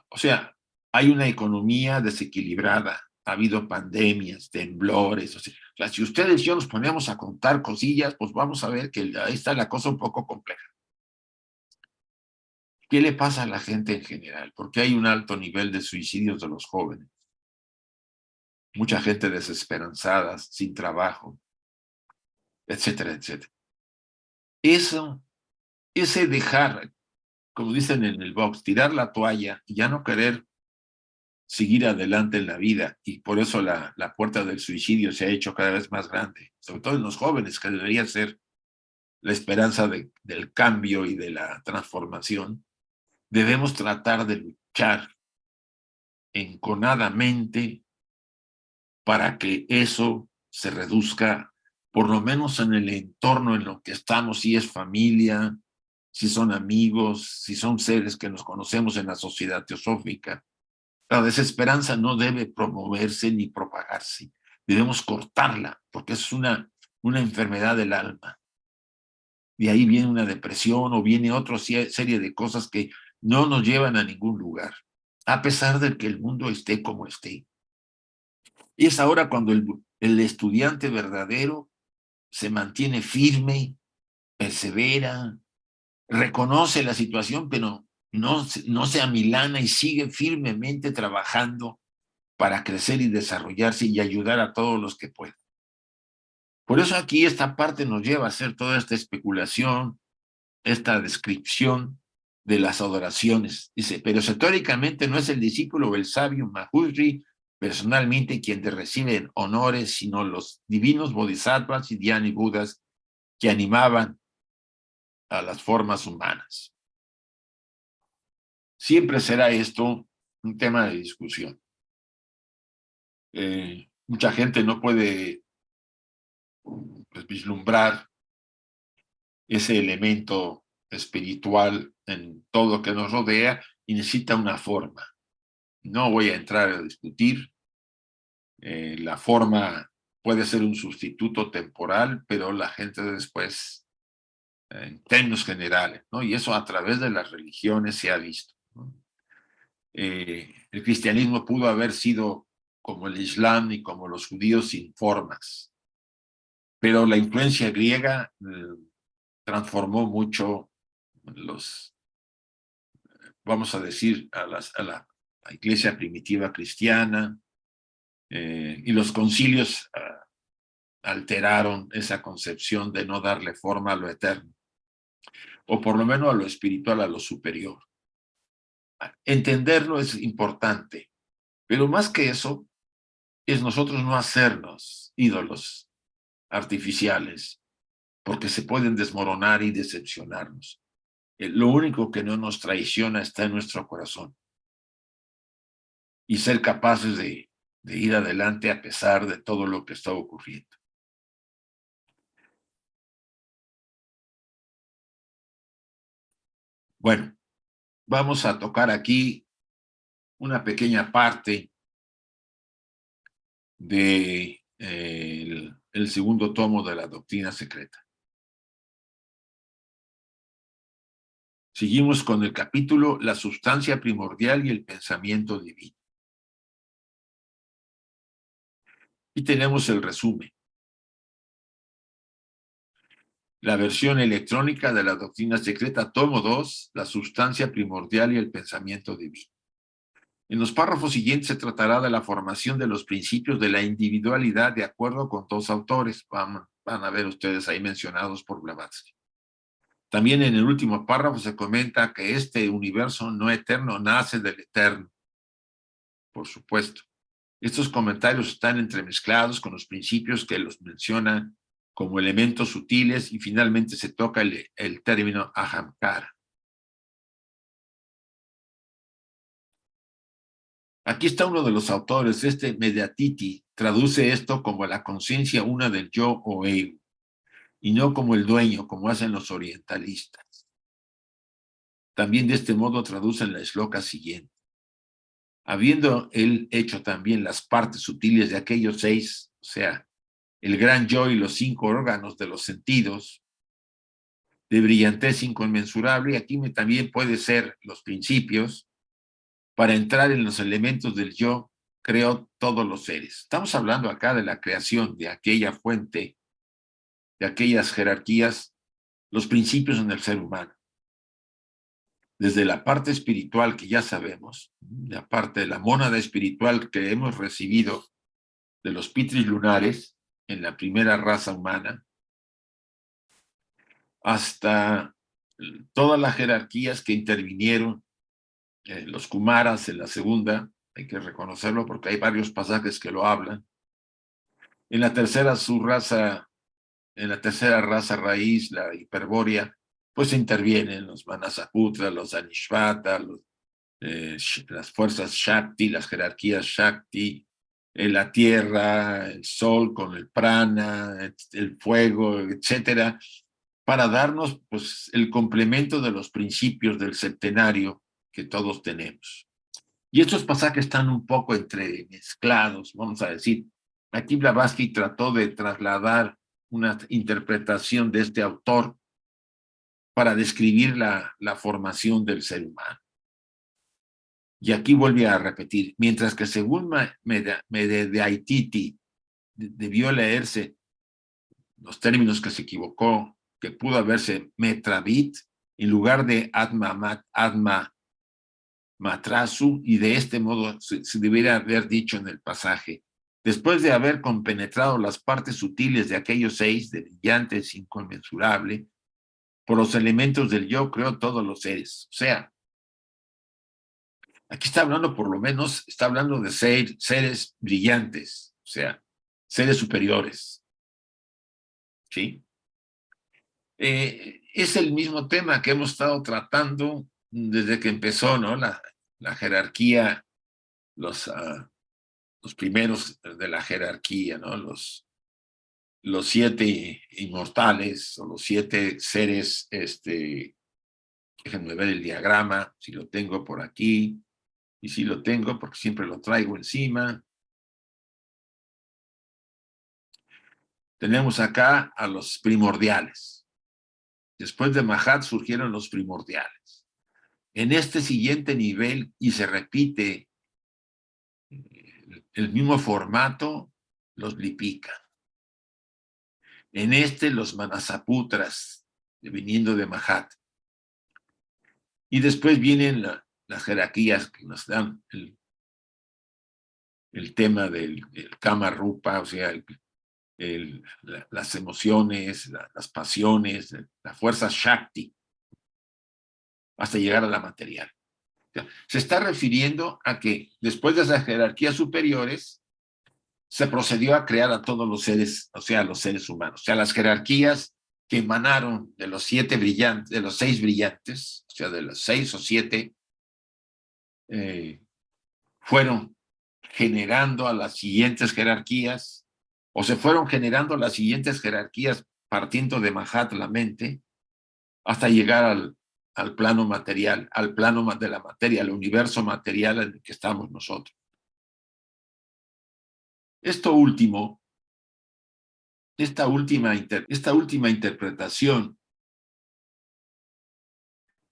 O sea, hay una economía desequilibrada, ha habido pandemias, temblores. O sea, si ustedes y yo nos ponemos a contar cosillas, pues vamos a ver que ahí está la cosa un poco compleja. ¿Qué le pasa a la gente en general? Porque hay un alto nivel de suicidios de los jóvenes. Mucha gente desesperanzada, sin trabajo, etcétera, etcétera. Ese dejar, como dicen en el box, tirar la toalla y ya no querer seguir adelante en la vida, y por eso la puerta del suicidio se ha hecho cada vez más grande, sobre todo en los jóvenes, que debería ser la esperanza del cambio y de la transformación. Debemos tratar de luchar enconadamente para que eso se reduzca, por lo menos en el entorno en lo que estamos, si es familia, si son amigos, si son seres que nos conocemos en la sociedad teosófica. La desesperanza no debe promoverse ni propagarse. Debemos cortarla, porque es una enfermedad del alma. De ahí viene una depresión o viene otra serie de cosas que no nos llevan a ningún lugar, a pesar de que el mundo esté como esté. Y es ahora cuando el estudiante verdadero se mantiene firme, persevera, reconoce la situación, pero no se amilana y sigue firmemente trabajando para crecer y desarrollarse y ayudar a todos los que puedan. Por eso aquí esta parte nos lleva a hacer toda esta especulación, esta descripción de las adoraciones. Dice, pero teóricamente no es el discípulo o el sabio Mahurri personalmente quien te recibe honores, sino los divinos bodhisattvas y dhyani budas que animaban a las formas humanas. Siempre será esto un tema de discusión. Mucha gente no puede pues, vislumbrar ese elemento espiritual en todo lo que nos rodea y necesita una forma. No voy a entrar a discutir. La forma puede ser un sustituto temporal, pero la gente después, en términos generales, ¿no? Y eso a través de las religiones se ha visto, ¿no? El cristianismo pudo haber sido como el Islam y como los judíos sin formas, pero la influencia griega transformó mucho los, vamos a decir, a la iglesia primitiva cristiana, y los concilios alteraron esa concepción de no darle forma a lo eterno, o por lo menos a lo espiritual, a lo superior. Entenderlo es importante, pero más que eso, es nosotros no hacernos ídolos artificiales, porque se pueden desmoronar y decepcionarnos. Lo único que no nos traiciona está en nuestro corazón, y ser capaces de ir adelante a pesar de todo lo que está ocurriendo. Bueno, vamos a tocar aquí una pequeña parte de el segundo tomo de la doctrina secreta. Seguimos con el capítulo La sustancia primordial y el pensamiento divino. Y tenemos el resumen. La versión electrónica de la doctrina secreta, tomo 2, la sustancia primordial y el pensamiento divino. En los párrafos siguientes se tratará de la formación de los principios de la individualidad de acuerdo con dos autores. Van a ver ustedes ahí mencionados por Blavatsky. También en el último párrafo se comenta que este universo no eterno nace del eterno, por supuesto. Estos comentarios están entremezclados con los principios que los mencionan como elementos sutiles y finalmente se toca el término ahamkara. Aquí está uno de los autores, Mediatiti, traduce esto como la conciencia una del yo o ego, y no como el dueño, como hacen los orientalistas. También de este modo traducen la shloka siguiente. Habiendo él hecho también las partes sutiles de aquellos 6, o sea, el gran yo y los 5 órganos de los sentidos, de brillantez inconmensurable, y aquí también puede ser los principios, para entrar en los elementos del yo, creó todos los seres. Estamos hablando acá de la creación de aquella fuente, de aquellas jerarquías, los principios en el ser humano. Desde la parte espiritual que ya sabemos, la parte de la mónada espiritual que hemos recibido de los pitris lunares en la primera raza humana, hasta todas las jerarquías que intervinieron, los Kumaras en la segunda, hay que reconocerlo porque hay varios pasajes que lo hablan. En la tercera subraza, en la tercera raza raíz, la hiperbórea, pues intervienen los Manasaputra, los Anishvata, las fuerzas Shakti, las jerarquías Shakti, la tierra, el sol con el prana, el fuego, etcétera, para darnos pues el complemento de los principios del septenario que todos tenemos. Y estos pasajes están un poco entremezclados, vamos a decir. Aquí Blavatsky trató de trasladar una interpretación de este autor para describir la formación del ser humano. Y aquí vuelve a repetir, mientras que según Mediatiti debió leerse los términos que se equivocó, que pudo haberse metravit en lugar de atma matrasu, y de este modo se debería haber dicho en el pasaje, después de haber compenetrado las partes sutiles de aquellos 6, de brillantes inconmensurable, por los elementos del yo creó todos los seres. O sea, aquí está hablando, por lo menos, está hablando de seres brillantes, o sea, seres superiores, ¿sí? Es el mismo tema que hemos estado tratando desde que empezó, ¿no? La jerarquía, los primeros de la jerarquía, ¿no? Los 7 inmortales o los 7 seres, déjenme ver el diagrama, si lo tengo por aquí, y si lo tengo porque siempre lo traigo encima. Tenemos acá a los primordiales. Después de Mahat surgieron los primordiales. En este siguiente nivel, y se repite el mismo formato, los Lipika. En este, los Manasaputras, viniendo de Mahat. Y después vienen las jerarquías que nos dan el tema del Kama Rupa, o sea, las emociones, las pasiones, la fuerza Shakti, hasta llegar a la material. Se está refiriendo a que después de esas jerarquías superiores, se procedió a crear a todos los seres, o sea, los seres humanos. O sea, las jerarquías que emanaron de los 7 brillantes, de los 6 brillantes, o sea, de los 6 o 7, fueron generando a las siguientes jerarquías, o se fueron generando las siguientes jerarquías partiendo de Mahat, la mente, hasta llegar al plano material, al plano de la materia, al universo material en el que estamos nosotros. Esto último, esta última interpretación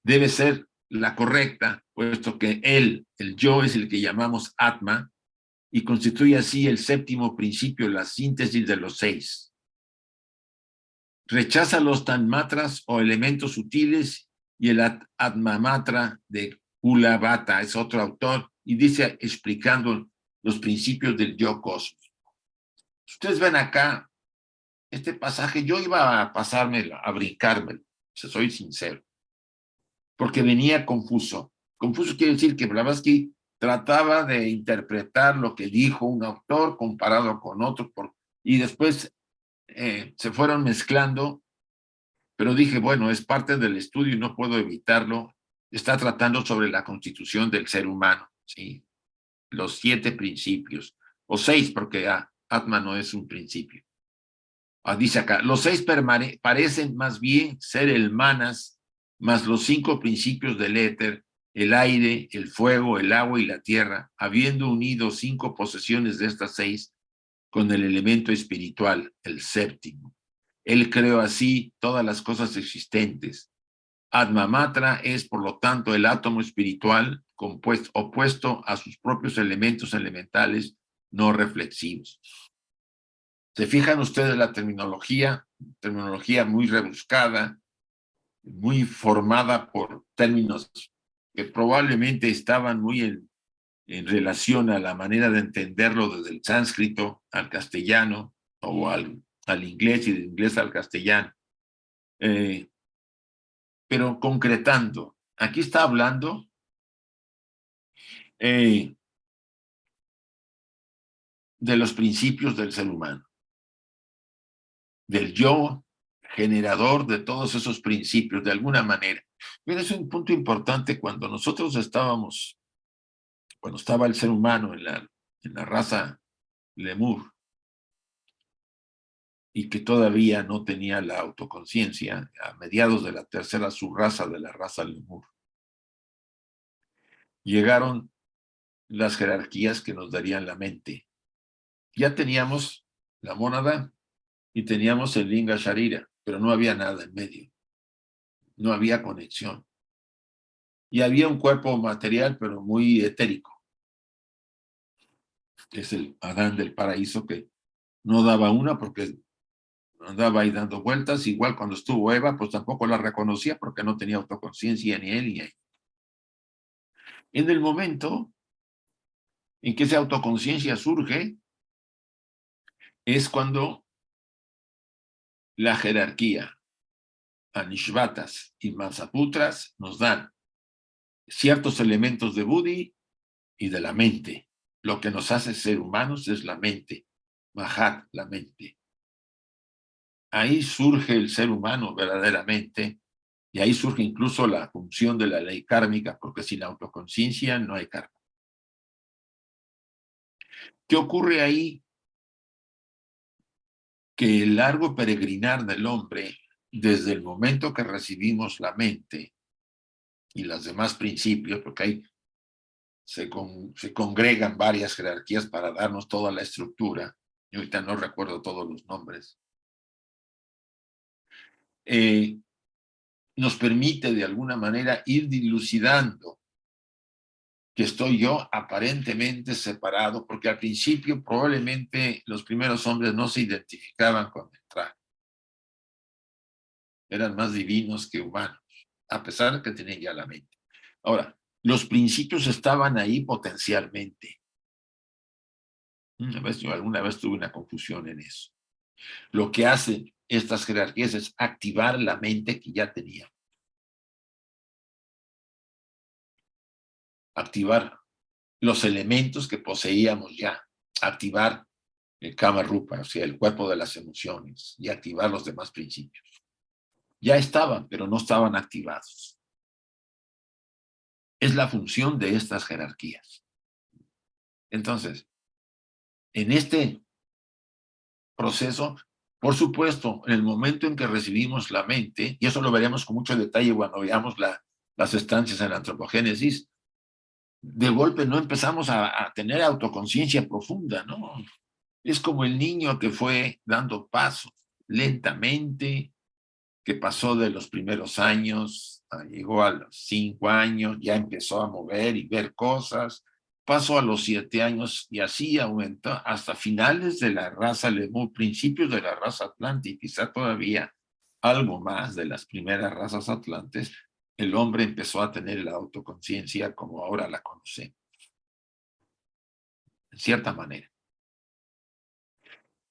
debe ser la correcta, puesto que el yo es el que llamamos Atma, y constituye así el séptimo principio, la síntesis de los 6. Rechaza los tanmatras o elementos sutiles y el Atmamatra de Kulavata es otro autor y dice explicando los principios del yo cosmos. Ustedes ven acá este pasaje, yo iba a pasármelo, a brincármelo, si soy sincero, porque venía confuso. Confuso quiere decir que Blavatsky trataba de interpretar lo que dijo un autor comparado con otro, y después se fueron mezclando, pero dije, bueno, es parte del estudio y no puedo evitarlo. Está tratando sobre la constitución del ser humano, ¿sí? Los 7 principios, o 6, porque Atma no es un principio. Dice acá, los 6 parecen más bien ser el manas, más los 5 principios del éter, el aire, el fuego, el agua y la tierra, habiendo unido 5 posesiones de estas 6 con el elemento espiritual, el séptimo. Él creó así todas las cosas existentes. Atma Matra es, por lo tanto, el átomo espiritual opuesto a sus propios elementos elementales no reflexivos. ¿Se fijan ustedes la terminología muy rebuscada, muy formada por términos que probablemente estaban muy en relación a la manera de entenderlo desde el sánscrito al castellano o al inglés y del inglés al castellano? Pero concretando, aquí está hablando de los principios del ser humano, del yo generador de todos esos principios, de alguna manera. Pero es un punto importante cuando nosotros cuando estaba el ser humano en la raza Lemur, y que todavía no tenía la autoconciencia, a mediados de la tercera subraza de la raza Lemur, llegaron las jerarquías que nos darían la mente. Ya teníamos la mónada y teníamos el linga sharira, pero no había nada en medio, no había conexión. Y había un cuerpo material, pero muy etérico. Es el Adán del paraíso que no daba una porque andaba ahí dando vueltas. Igual cuando estuvo Eva, pues tampoco la reconocía porque no tenía autoconciencia ni él ni ella. En el momento en que esa autoconciencia surge, es cuando la jerarquía, Anishvatas y Mansaputras, nos dan ciertos elementos de Buddhi y de la mente. Lo que nos hace ser humanos es la mente, Mahat, la mente. Ahí surge el ser humano verdaderamente, y ahí surge incluso la función de la ley kármica, porque sin autoconciencia no hay karma. ¿Qué ocurre ahí? Que el largo peregrinar del hombre, desde el momento que recibimos la mente y los demás principios, porque ahí se congregan varias jerarquías para darnos toda la estructura, y ahorita no recuerdo todos los nombres, nos permite de alguna manera ir dilucidando que estoy yo aparentemente separado, porque al principio probablemente los primeros hombres no se identificaban con el traje, eran más divinos que humanos, a pesar de que tenían ya la mente. Ahora, los principios estaban ahí potencialmente. Yo alguna vez tuve una confusión en eso. Lo que hacen estas jerarquías es activar la mente que ya tenía. Activar los elementos que poseíamos ya. Activar el Kama Rupa, o sea, el cuerpo de las emociones, y activar los demás principios. Ya estaban, pero no estaban activados. Es la función de estas jerarquías. Entonces, en este proceso, por supuesto, en el momento en que recibimos la mente, y eso lo veremos con mucho detalle cuando veamos las estancias en la antropogénesis, de golpe no empezamos a tener autoconciencia profunda, ¿no? Es como el niño que fue dando pasos lentamente, que pasó de los primeros años, llegó a los 5 años, ya empezó a mover y ver cosas, pasó a los 7 años y así aumentó hasta finales de la raza Lemú, principios de la raza Atlante y quizá todavía algo más de las primeras razas atlantes, el hombre empezó a tener la autoconciencia como ahora la conocemos, en cierta manera.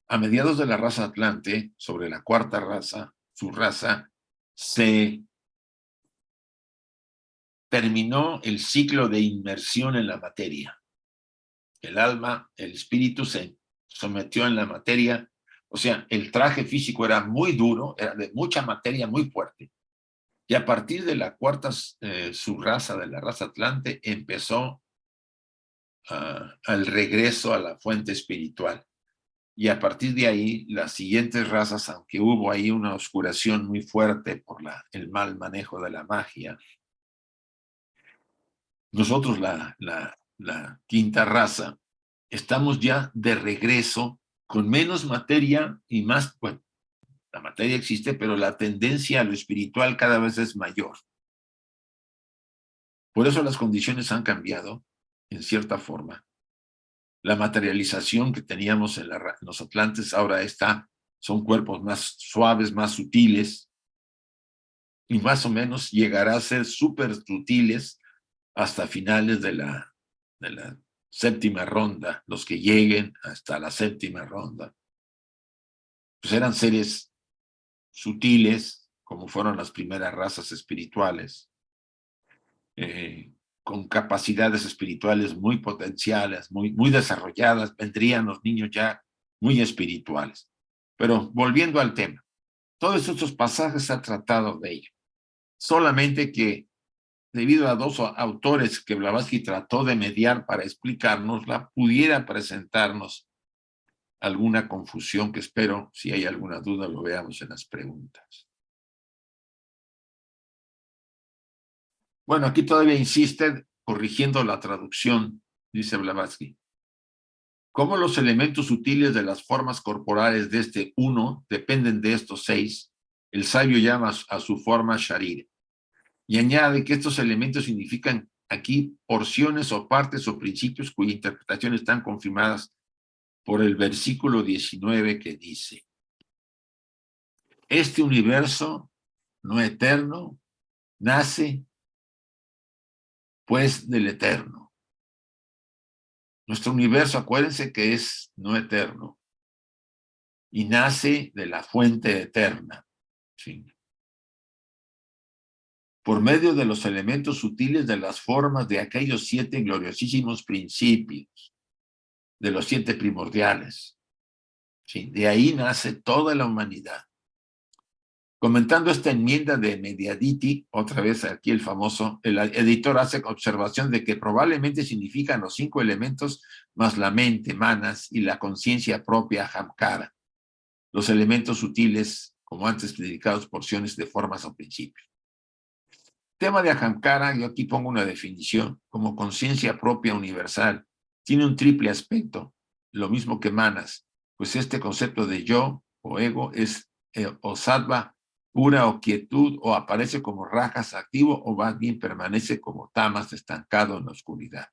A mediados de la raza Atlante, sobre la cuarta raza, su raza, se terminó el ciclo de inmersión en la materia. El alma, el espíritu se sometió en la materia, o sea, el traje físico era muy duro, era de mucha materia muy fuerte. Y a partir de la cuarta subraza de la raza Atlante empezó al regreso a la fuente espiritual. Y a partir de ahí, las siguientes razas, aunque hubo ahí una oscuración muy fuerte por el mal manejo de la magia, nosotros, la quinta raza, estamos ya de regreso con menos materia y más, bueno, la materia existe, pero la tendencia a lo espiritual cada vez es mayor. Por eso las condiciones han cambiado, en cierta forma. La materialización que teníamos en los atlantes ahora son cuerpos más suaves, más sutiles, y más o menos llegará a ser súper sutiles hasta finales de la séptima ronda, los que lleguen hasta la séptima ronda. Pues eran seres sutiles, como fueron las primeras razas espirituales, con capacidades espirituales muy potenciales, muy desarrolladas, vendrían los niños ya muy espirituales. Pero volviendo al tema, todos estos pasajes se ha tratado de ello, solamente que debido a dos autores que Blavatsky trató de mediar para explicárnosla, pudiera presentarnos alguna confusión que espero, si hay alguna duda, lo veamos en las preguntas. Bueno, aquí todavía insiste, corrigiendo la traducción, dice Blavatsky. Como los elementos sutiles de las formas corporales de este uno dependen de estos 6, el sabio llama a su forma Sharira. Y añade que estos elementos significan aquí porciones o partes o principios cuya interpretación están confirmadas por el versículo 19 que dice: este universo no eterno nace pues del eterno. Nuestro universo, acuérdense que es no eterno. y nace de la fuente eterna. ¿Sí? Por medio de los elementos sutiles de las formas de aquellos 7 gloriosísimos principios, de los 7 primordiales. ¿Sí? De ahí nace toda la humanidad. Comentando esta enmienda de Mediaditi, otra vez aquí el famoso, el editor hace observación de que probablemente significan los 5 elementos más la mente, manas, y la conciencia propia, Hamkara. Los elementos sutiles, como antes predicados, porciones de formas o principios. Tema de Ahamkara, yo aquí pongo una definición, como conciencia propia universal. Tiene un triple aspecto, lo mismo que manas, pues este concepto de yo o ego es o sattva, pura o quietud, o aparece como rajas activo, o más bien permanece como tamas estancado en la oscuridad.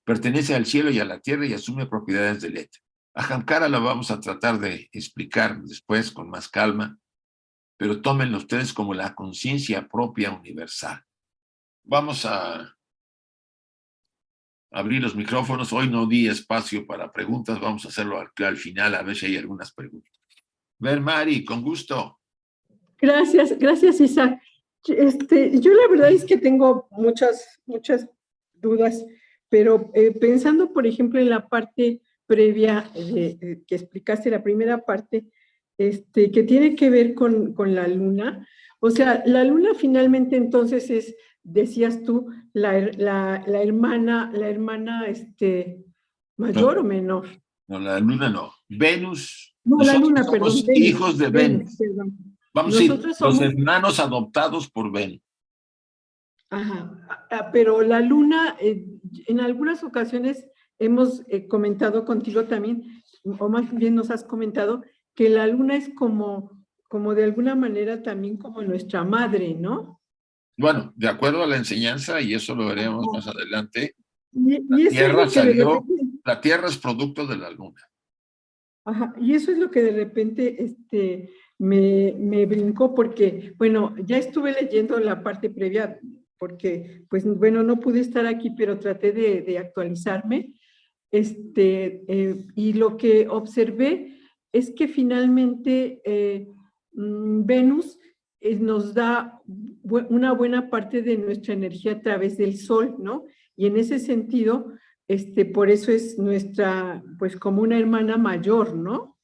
Pertenece al cielo y a la tierra y asume propiedades del éter. Ahamkara la vamos a tratar de explicar después con más calma, pero tómenlo ustedes como la conciencia propia universal. Vamos a abrir los micrófonos. Hoy no di espacio para preguntas, vamos a hacerlo al final, a ver si hay algunas preguntas. Ver, Mari, con gusto. Gracias, Isaac. Yo la verdad es que tengo muchas dudas, pero pensando, por ejemplo, en la parte previa que explicaste, la primera parte, que tiene que ver con la luna. O sea, la luna finalmente entonces es, decías tú, la hermana, mayor No, o menor. no, la luna no. Venus, No, la nosotros luna, perdón, somos hijos de Venus. Perdón. Vamos a decir, Nosotros los somos. hermanos adoptados por Venus. Ajá, pero la luna, en algunas ocasiones hemos comentado contigo también, o más bien nos has comentado, que la luna es como de alguna manera también como nuestra madre, ¿no? Bueno, de acuerdo a la enseñanza, y eso lo veremos Ajá. más adelante, Y la eso es Tierra lo que de salió, repente, la Tierra es producto de la luna. ajá, y eso es lo que de repente me brincó porque, bueno, ya estuve leyendo la parte previa porque, pues, bueno, no pude estar aquí, pero traté de actualizarme. Y lo que observé es que finalmente Venus nos da una buena parte de nuestra energía a través del Sol, ¿no? Y en ese sentido, por eso es nuestra, pues como una hermana mayor, ¿no?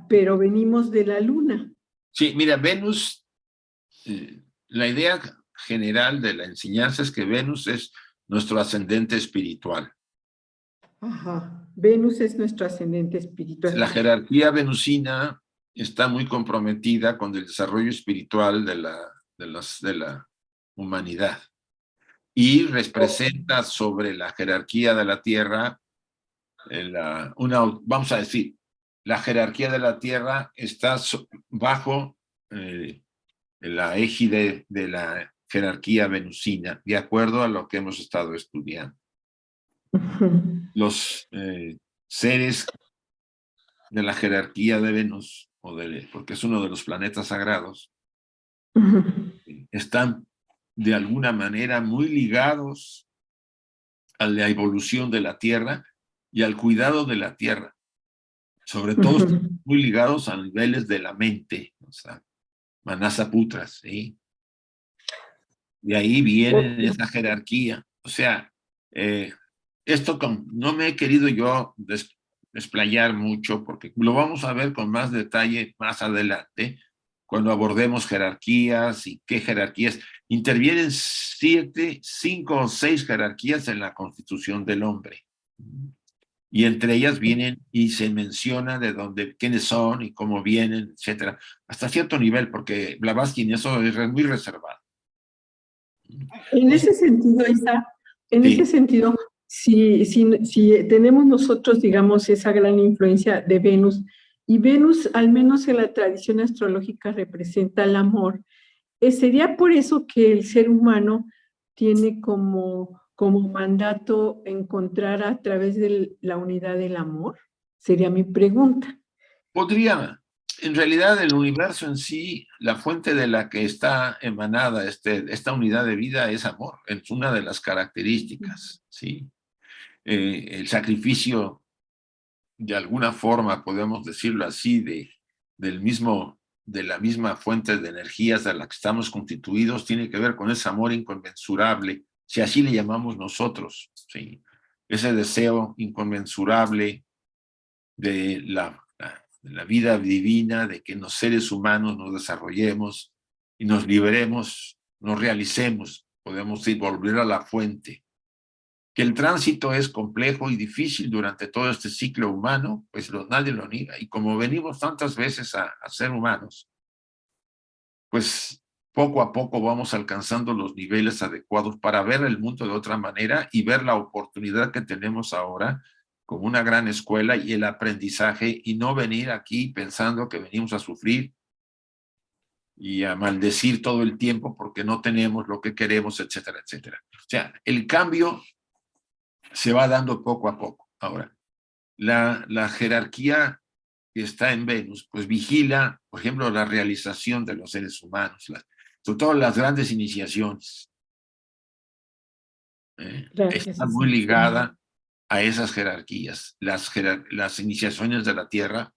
Pero venimos de la Luna. Sí, mira, Venus, la idea general de la enseñanza es que Venus es nuestro ascendente espiritual. Ajá. Venus es nuestro ascendente espiritual. La jerarquía venusina está muy comprometida con el desarrollo espiritual de la humanidad y representa sobre la jerarquía de la Tierra, vamos a decir, la jerarquía de la Tierra está bajo la égide de la jerarquía venusina, de acuerdo a lo que hemos estado estudiando. Los seres de la jerarquía de Venus, porque es uno de los planetas sagrados, están de alguna manera muy ligados a la evolución de la Tierra y al cuidado de la Tierra. Sobre todo están muy ligados a niveles de la mente, o sea, Manasa Putras, ¿sí? De ahí viene esa jerarquía. O sea, no me he querido yo desplayar mucho porque lo vamos a ver con más detalle más adelante cuando abordemos jerarquías y qué jerarquías. Intervienen 5 o 6 jerarquías en la constitución del hombre. Y entre ellas vienen y se menciona de dónde, quiénes son y cómo vienen, etcétera. Hasta cierto nivel, porque Blavatsky en eso es muy reservado. En ese sentido, Isa, en ese Sí. sentido, si tenemos nosotros, digamos, esa gran influencia de Venus, y Venus, al menos en la tradición astrológica, representa el amor, ¿sería por eso que el ser humano tiene como mandato encontrar a través de la unidad del amor? Sería mi pregunta. Podría, en realidad el universo en sí, la fuente de la que está emanada esta unidad de vida es amor, es una de las características, ¿sí? El sacrificio de alguna forma, podemos decirlo así, de la misma fuente de energías de la que estamos constituidos, tiene que ver con ese amor inconmensurable, si así le llamamos nosotros, ¿sí? Ese deseo inconmensurable de la vida divina, de que los seres humanos nos desarrollemos y nos liberemos, nos realicemos, podemos ir, volver a la fuente. Que el tránsito es complejo y difícil durante todo este ciclo humano, pues nadie lo niega. Y como venimos tantas veces a ser humanos, pues poco a poco vamos alcanzando los niveles adecuados para ver el mundo de otra manera y ver la oportunidad que tenemos ahora como una gran escuela y el aprendizaje, y no venir aquí pensando que venimos a sufrir y a maldecir todo el tiempo porque no tenemos lo que queremos, etcétera, etcétera. O sea, el cambio se va dando poco a poco. Ahora, la jerarquía que está en Venus, pues vigila, por ejemplo, la realización de los seres humanos, sobre todo las grandes iniciaciones. Gracias, Está muy Isaac. ligada a esas jerarquías, las iniciaciones de la Tierra,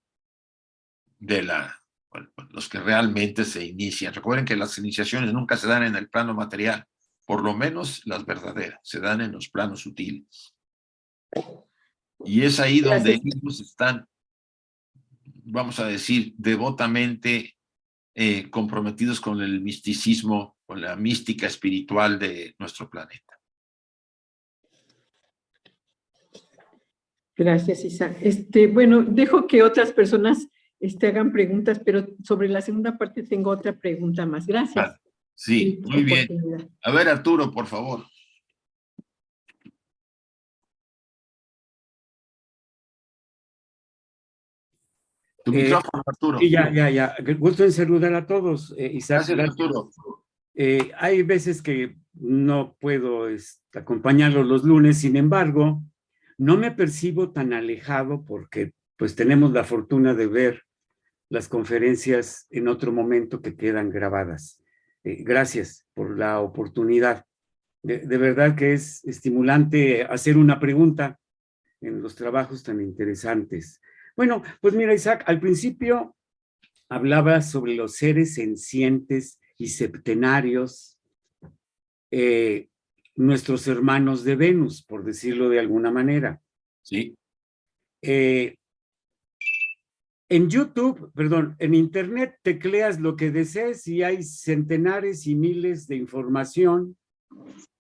bueno, los que realmente se inician. Recuerden que las iniciaciones nunca se dan en el plano material, por lo menos las verdaderas, se dan en los planos sutiles. Y es ahí donde Gracias. ellos están, vamos a decir, devotamente comprometidos con el misticismo, con la mística espiritual de nuestro planeta. Gracias, Isaac. Bueno, dejo que otras personas hagan preguntas, pero sobre la segunda parte tengo otra pregunta más. Gracias. Sí, muy bien. A ver, Arturo, por favor. Tu micrófono, Arturo. Sí, ya. Gusto en saludar a todos, Isaac. Gracias, Arturo. Hay veces que no puedo acompañarlos los lunes, sin embargo, no me percibo tan alejado porque pues tenemos la fortuna de ver las conferencias en otro momento que quedan grabadas. Gracias por la oportunidad. De verdad que es estimulante hacer una pregunta en los trabajos tan interesantes. Bueno, pues mira, Isaac, al principio hablaba sobre los seres sencientes y septenarios, nuestros hermanos de Venus, por decirlo de alguna manera. Sí. En YouTube, perdón, en Internet tecleas lo que desees y hay centenares y miles de información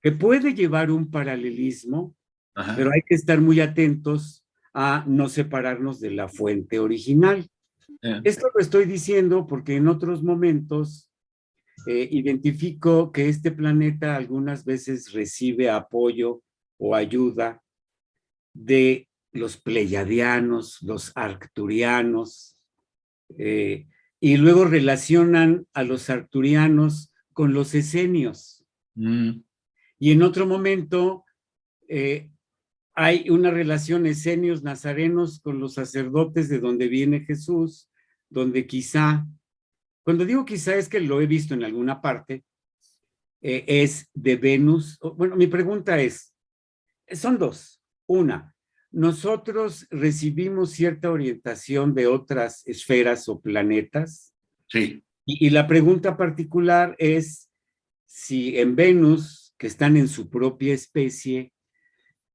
que puede llevar un paralelismo, Ajá. pero hay que estar muy atentos a no separarnos de la fuente original. Esto lo estoy diciendo porque en otros momentos identifico que este planeta algunas veces recibe apoyo o ayuda de los pleiadianos, los arcturianos, y luego relacionan a los arcturianos con los esenios. Y en otro momento hay una relación esenios nazarenos con los sacerdotes de donde viene Jesús, donde quizá, cuando digo quizá es que lo he visto en alguna parte, es de Venus. Bueno, mi pregunta es, son dos. Una, ¿nosotros recibimos cierta orientación de otras esferas o planetas? Sí. Y la pregunta particular es si en Venus, que están en su propia especie,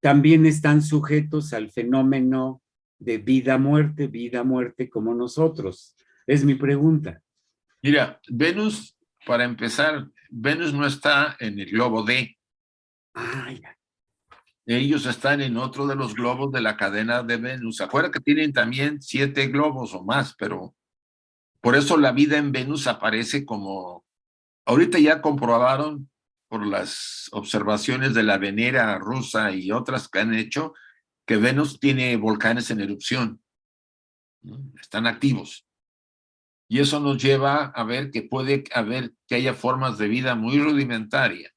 también están sujetos al fenómeno de vida-muerte como nosotros. Es mi pregunta. Mira, Venus, para empezar, Venus no está en el globo D. Ya. Ellos están en otro de los globos de la cadena de Venus. Acuérdate que tienen también 7 globos o más, pero por eso la vida en Venus aparece como... Ahorita ya comprobaron por las observaciones de la Venera rusa y otras que han hecho que Venus tiene volcanes en erupción. Están activos. Y eso nos lleva a ver que puede haber que haya formas de vida muy rudimentaria.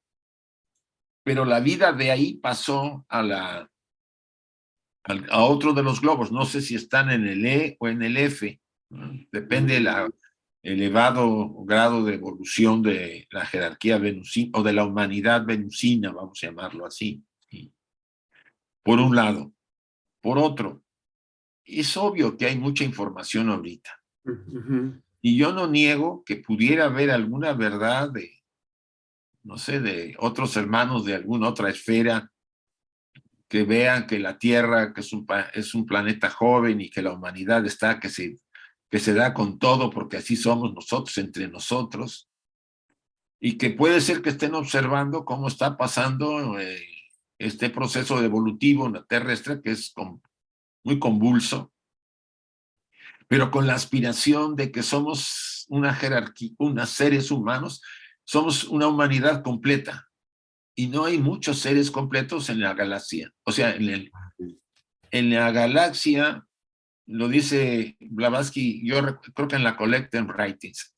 Pero la vida de ahí pasó a otro de los globos. No sé si están en el E o en el F. Depende del elevado grado de evolución de la jerarquía venusina o de la humanidad venusina, vamos a llamarlo así. Por un lado. Por otro, es obvio que hay mucha información ahorita. Ujú. Y yo no niego que pudiera haber alguna verdad de, no sé, de otros hermanos de alguna otra esfera que vean que la Tierra que es un planeta joven y que la humanidad está que se da con todo porque así somos nosotros entre nosotros, y que puede ser que estén observando cómo está pasando este proceso evolutivo terrestre que es muy convulso, pero con la aspiración de que somos una jerarquía, unos seres humanos, somos una humanidad completa, y no hay muchos seres completos en la galaxia. O sea, en la galaxia, lo dice Blavatsky, yo creo que en la Collected Writings,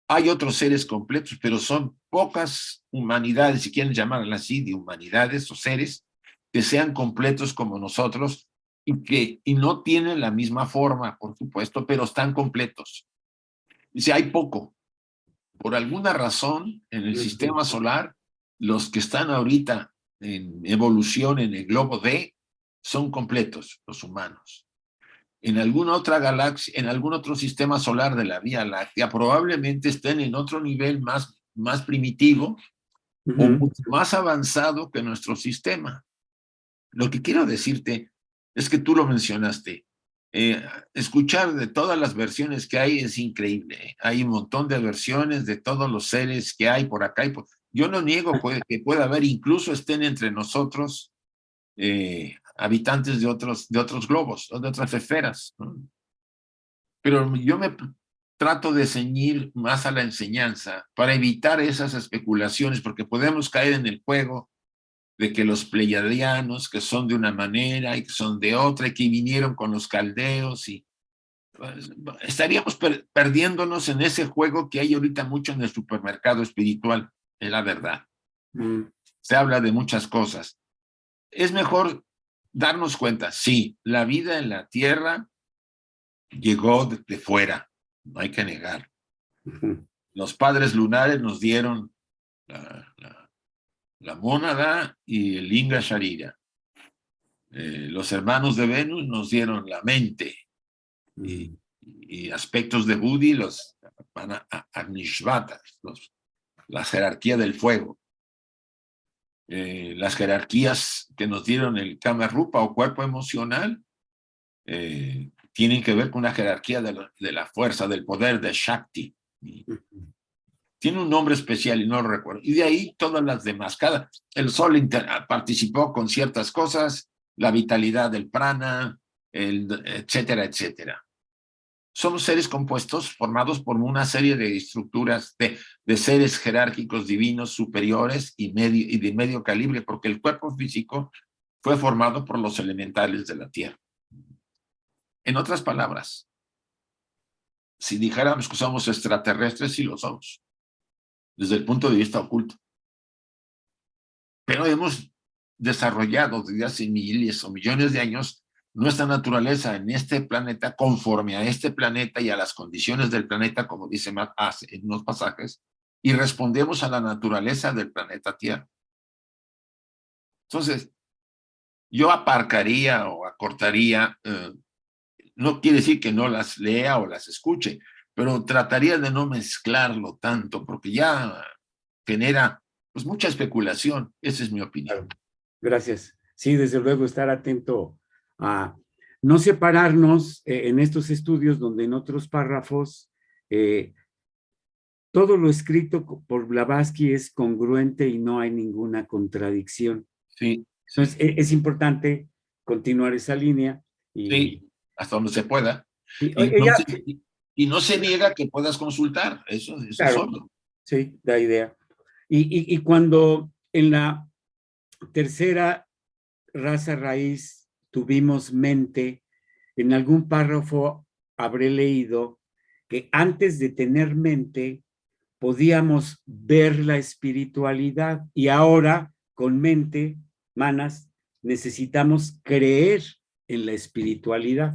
hay otros seres completos, pero son pocas humanidades, si quieren llamarlas así, de humanidades o seres, que sean completos como nosotros y no tienen la misma forma, por supuesto, pero están completos. Dice, hay poco. Por alguna razón, en el sistema solar, los que están ahorita en evolución en el globo D son completos, los humanos. En alguna otra galaxia, en algún otro sistema solar de la Vía Láctea, probablemente estén en otro nivel más primitivo o mucho más avanzado que nuestro sistema. Lo que quiero decirte es que tú lo mencionaste. Escuchar de todas las versiones que hay es increíble. Hay un montón de versiones de todos los seres que hay por acá. Yo no niego que pueda haber, incluso estén entre nosotros habitantes de otros globos, o de otras esferas, ¿no? Pero yo me trato de ceñir más a la enseñanza para evitar esas especulaciones, porque podemos caer en el juego de que los pleiadianos, que son de una manera y que son de otra, y que vinieron con los caldeos, y pues, estaríamos perdiéndonos en ese juego que hay ahorita mucho en el supermercado espiritual, es la verdad. Se habla de muchas cosas. Es mejor darnos cuenta, sí, la vida en la Tierra llegó de fuera, no hay que negar. Los padres lunares nos dieron la mónada y el Inga Sharira. Los hermanos de Venus nos dieron la mente y aspectos de Budi, los Agnishvatas, la jerarquía del fuego. Las jerarquías que nos dieron el Kama Rupa o cuerpo emocional tienen que ver con una jerarquía de la fuerza, del poder, de Shakti. Tiene un nombre especial y no lo recuerdo. Y de ahí todas las demás. El Sol participó con ciertas cosas, la vitalidad del prana, etcétera, etcétera. Somos seres compuestos formados por una serie de estructuras de seres jerárquicos divinos superiores y de medio calibre, porque el cuerpo físico fue formado por los elementales de la Tierra. En otras palabras, si dijéramos que somos extraterrestres, sí lo somos, desde el punto de vista oculto. Pero hemos desarrollado desde hace miles o millones de años nuestra naturaleza en este planeta, conforme a este planeta y a las condiciones del planeta, como dice Matt Haas en unos pasajes, y respondemos a la naturaleza del planeta Tierra. Entonces, yo aparcaría o acortaría, no quiere decir que no las lea o las escuche, pero trataría de no mezclarlo tanto, porque ya genera pues mucha especulación. Esa es mi opinión. Gracias. Sí, desde luego estar atento a no separarnos en estos estudios donde en otros párrafos todo lo escrito por Blavatsky es congruente y no hay ninguna contradicción. Sí. Entonces es importante continuar esa línea. Sí, hasta donde se pueda. Y No se niega que puedas consultar, eso claro, es obvio. Sí, da idea. Y cuando en la tercera raza raíz tuvimos mente, en algún párrafo habré leído que antes de tener mente podíamos ver la espiritualidad y ahora con mente, manas, necesitamos creer en la espiritualidad.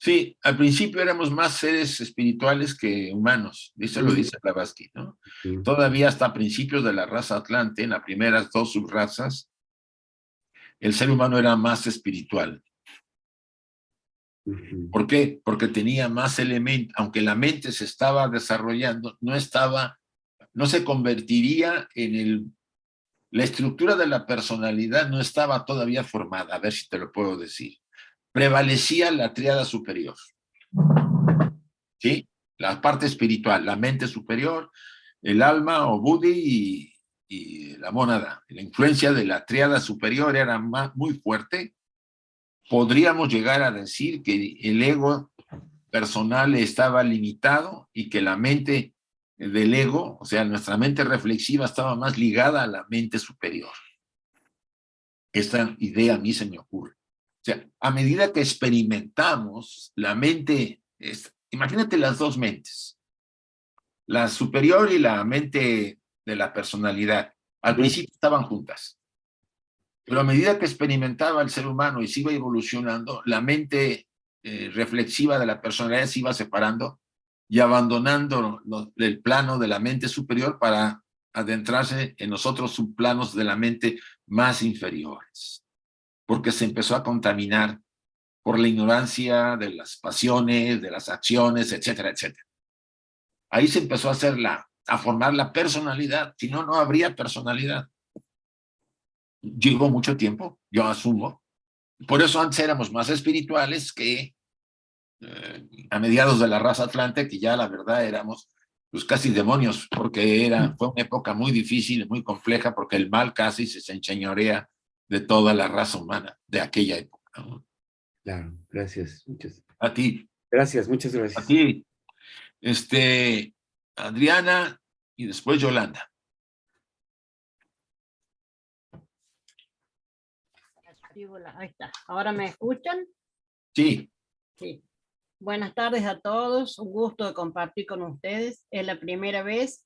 Sí, al principio éramos más seres espirituales que humanos, eso lo dice Blavatsky, ¿no? Todavía hasta principios de la raza Atlante, en las primeras dos subrazas, el ser humano era más espiritual. Ujú. ¿Por qué? Porque tenía más elementos, aunque la mente se estaba desarrollando, no se convertiría la estructura de la personalidad no estaba todavía formada, a ver si te lo puedo decir. Prevalecía la tríada superior, ¿sí? La parte espiritual, la mente superior, el alma o Buddhi y la mónada. La influencia de la tríada superior era muy fuerte. Podríamos llegar a decir que el ego personal estaba limitado y que la mente del ego, o sea, nuestra mente reflexiva estaba más ligada a la mente superior. Esta idea a mí se me ocurre. O sea, a medida que experimentamos, la mente, imagínate las dos mentes, la superior y la mente de la personalidad. Al principio estaban juntas, pero a medida que experimentaba el ser humano y se iba evolucionando, la mente reflexiva de la personalidad se iba separando y abandonando el plano de la mente superior para adentrarse en los otros subplanos de la mente más inferiores, porque se empezó a contaminar por la ignorancia de las pasiones, de las acciones, etcétera, etcétera. Ahí se empezó a formar la personalidad, si no, no habría personalidad. Llevó mucho tiempo, yo asumo. Por eso antes éramos más espirituales que a mediados de la raza atlante, que ya la verdad éramos pues casi demonios, porque fue una época muy difícil, muy compleja, porque el mal casi se enseñorea de toda la raza humana de aquella época. Claro, gracias. A ti, Gracias, muchas a gracias. ti, Adriana y después Yolanda. Ahí está. ¿Ahora me escuchan? Sí. Sí. Buenas tardes a todos. Un gusto de compartir con ustedes. Es la primera vez.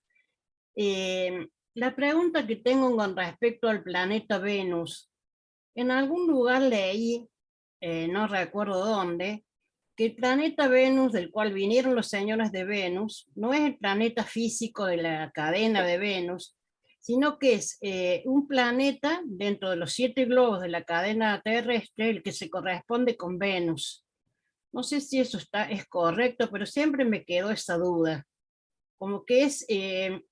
La pregunta que tengo con respecto al planeta Venus. En algún lugar leí, no recuerdo dónde, que el planeta Venus, del cual vinieron los señores de Venus, no es el planeta físico de la cadena de Venus, sino que es un planeta dentro de los 7 globos de la cadena terrestre, el que se corresponde con Venus. No sé si eso es correcto, pero siempre me quedó esa duda. Como que es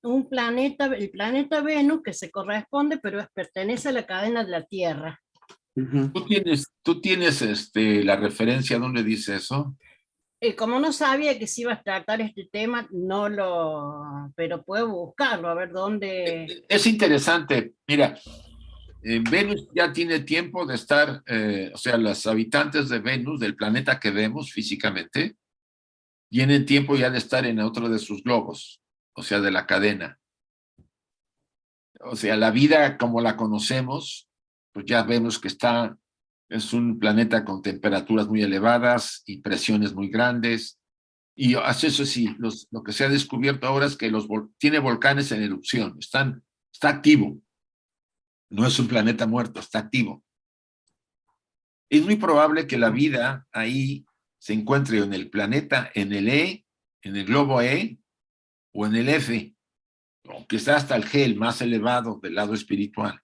un planeta, el planeta Venus, que se corresponde, pero pertenece a la cadena de la Tierra. Ujú. ¿Tú tienes la referencia donde dice eso? Como no sabía que se iba a tratar este tema, no lo, pero puedo buscarlo, a ver dónde. Es interesante. Mira, Venus ya tiene tiempo de estar, o sea, los habitantes de Venus, del planeta que vemos físicamente, tienen tiempo ya de estar en otro de sus globos, o sea, de la cadena. O sea, la vida como la conocemos, pues ya vemos que es un planeta con temperaturas muy elevadas y presiones muy grandes. Y eso sí, lo que se ha descubierto ahora es que tiene volcanes en erupción, está activo. No es un planeta muerto, está activo. Es muy probable que la vida ahí se encuentre en el planeta, en el E, en el globo E o en el F, o quizá hasta el G, el más elevado del lado espiritual.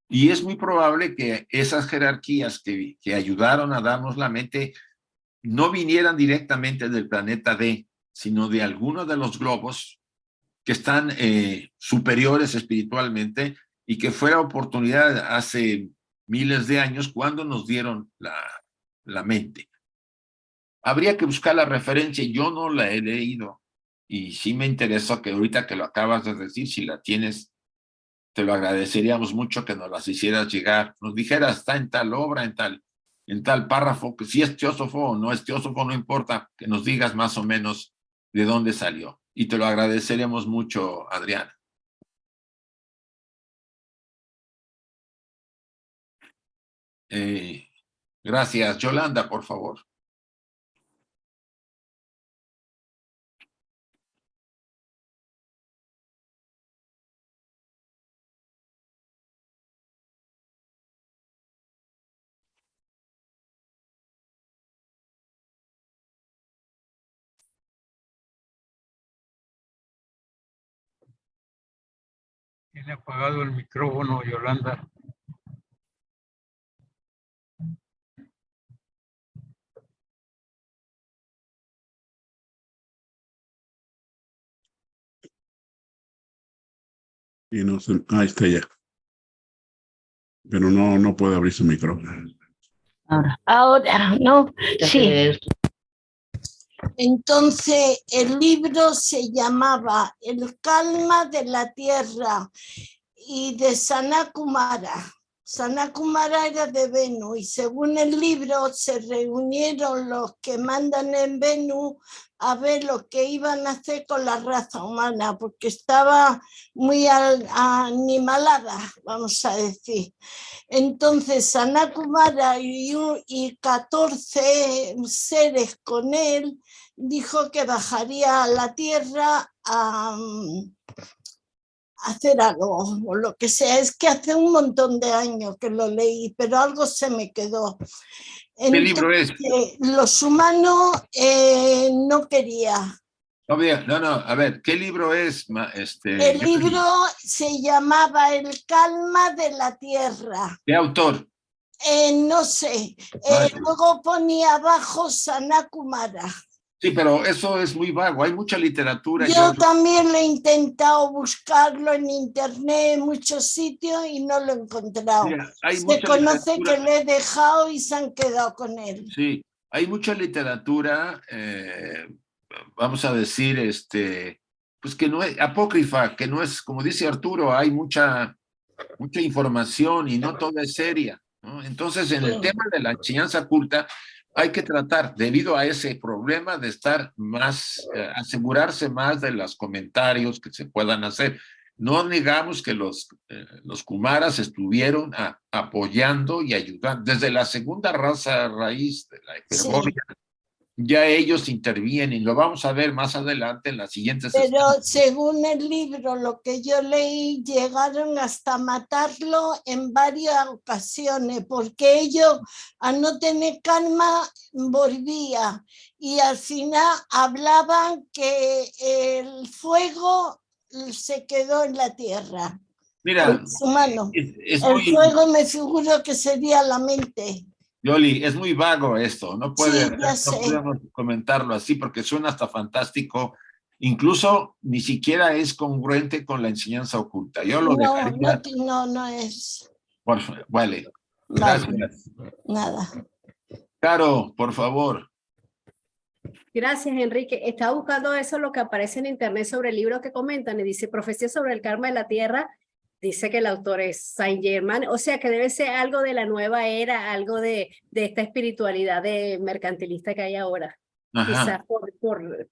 Y es muy probable que esas jerarquías que ayudaron a darnos la mente no vinieran directamente del planeta D, sino de alguno de los globos que están superiores espiritualmente y que fue la oportunidad hace miles de años cuando nos dieron la mente. Habría que buscar la referencia, yo no la he leído y sí me interesa que ahorita que lo acabas de decir, si la tienes, te lo agradeceríamos mucho que nos las hicieras llegar, nos dijeras, está en tal obra, en tal párrafo, que si es teósofo o no es teósofo, no importa, que nos digas más o menos de dónde salió. Y te lo agradeceremos mucho, Adriana. Eh, gracias. Yolanda, por favor. Tiene apagado el micrófono, Yolanda. Y no se, ahí está ya. Pero no puede abrir su micrófono. Ahora, ¿no? Sí. Entonces, el libro se llamaba El calma de la tierra y de Sanat Kumara. Sanat Kumara era de Venus y según el libro se reunieron los que mandan en Venus a ver lo que iban a hacer con la raza humana, porque estaba muy animalada, vamos a decir. Entonces Sanat Kumara y 14 seres con él dijo que bajaría a la tierra a hacer algo, o lo que sea. Es que hace un montón de años que lo leí, pero algo se me quedó. ¿Qué libro es? Los humanos no quería. No, a ver, ¿qué libro es? El libro se llamaba El calma de la tierra. ¿Qué autor? No sé. Luego ponía abajo Sanat Kumara. Sí, pero eso es muy vago, hay mucha literatura. Yo también lo he intentado buscarlo en internet, en muchos sitios y no lo he encontrado. Mira, se conoce que lo he dejado y se han quedado con él. Sí, hay mucha literatura, vamos a decir, pues que no es apócrifa, que no es, como dice Arturo, hay mucha información y no toda es seria, ¿no? Entonces, en el tema de la enseñanza culta, hay que tratar, debido a ese problema, de estar más, asegurarse más de los comentarios que se puedan hacer. No negamos que los Kumaras estuvieron apoyando y ayudando. Desde la segunda raza raíz de la Hiperbórea, ya ellos intervienen, lo vamos a ver más adelante en las siguientes. Pero según el libro, lo que yo leí, llegaron hasta matarlo en varias ocasiones, porque ellos, al no tener calma, volvía. Y al final hablaban que el fuego se quedó en la tierra. Mira, el fuego me figuro que sería la mente. Yoli, es muy vago esto, no podemos comentarlo así porque suena hasta fantástico, incluso ni siquiera es congruente con la enseñanza oculta. Yo lo dejaría. No es. Vale, gracias. Nada. Caro, por favor. Gracias, Enrique. Estaba buscando eso, lo que aparece en internet sobre el libro que comentan, y dice Profecía sobre el karma de la tierra. Dice que el autor es Saint-Germain, o sea que debe ser algo de la nueva era, algo de esta espiritualidad de mercantilista que hay ahora. Quizás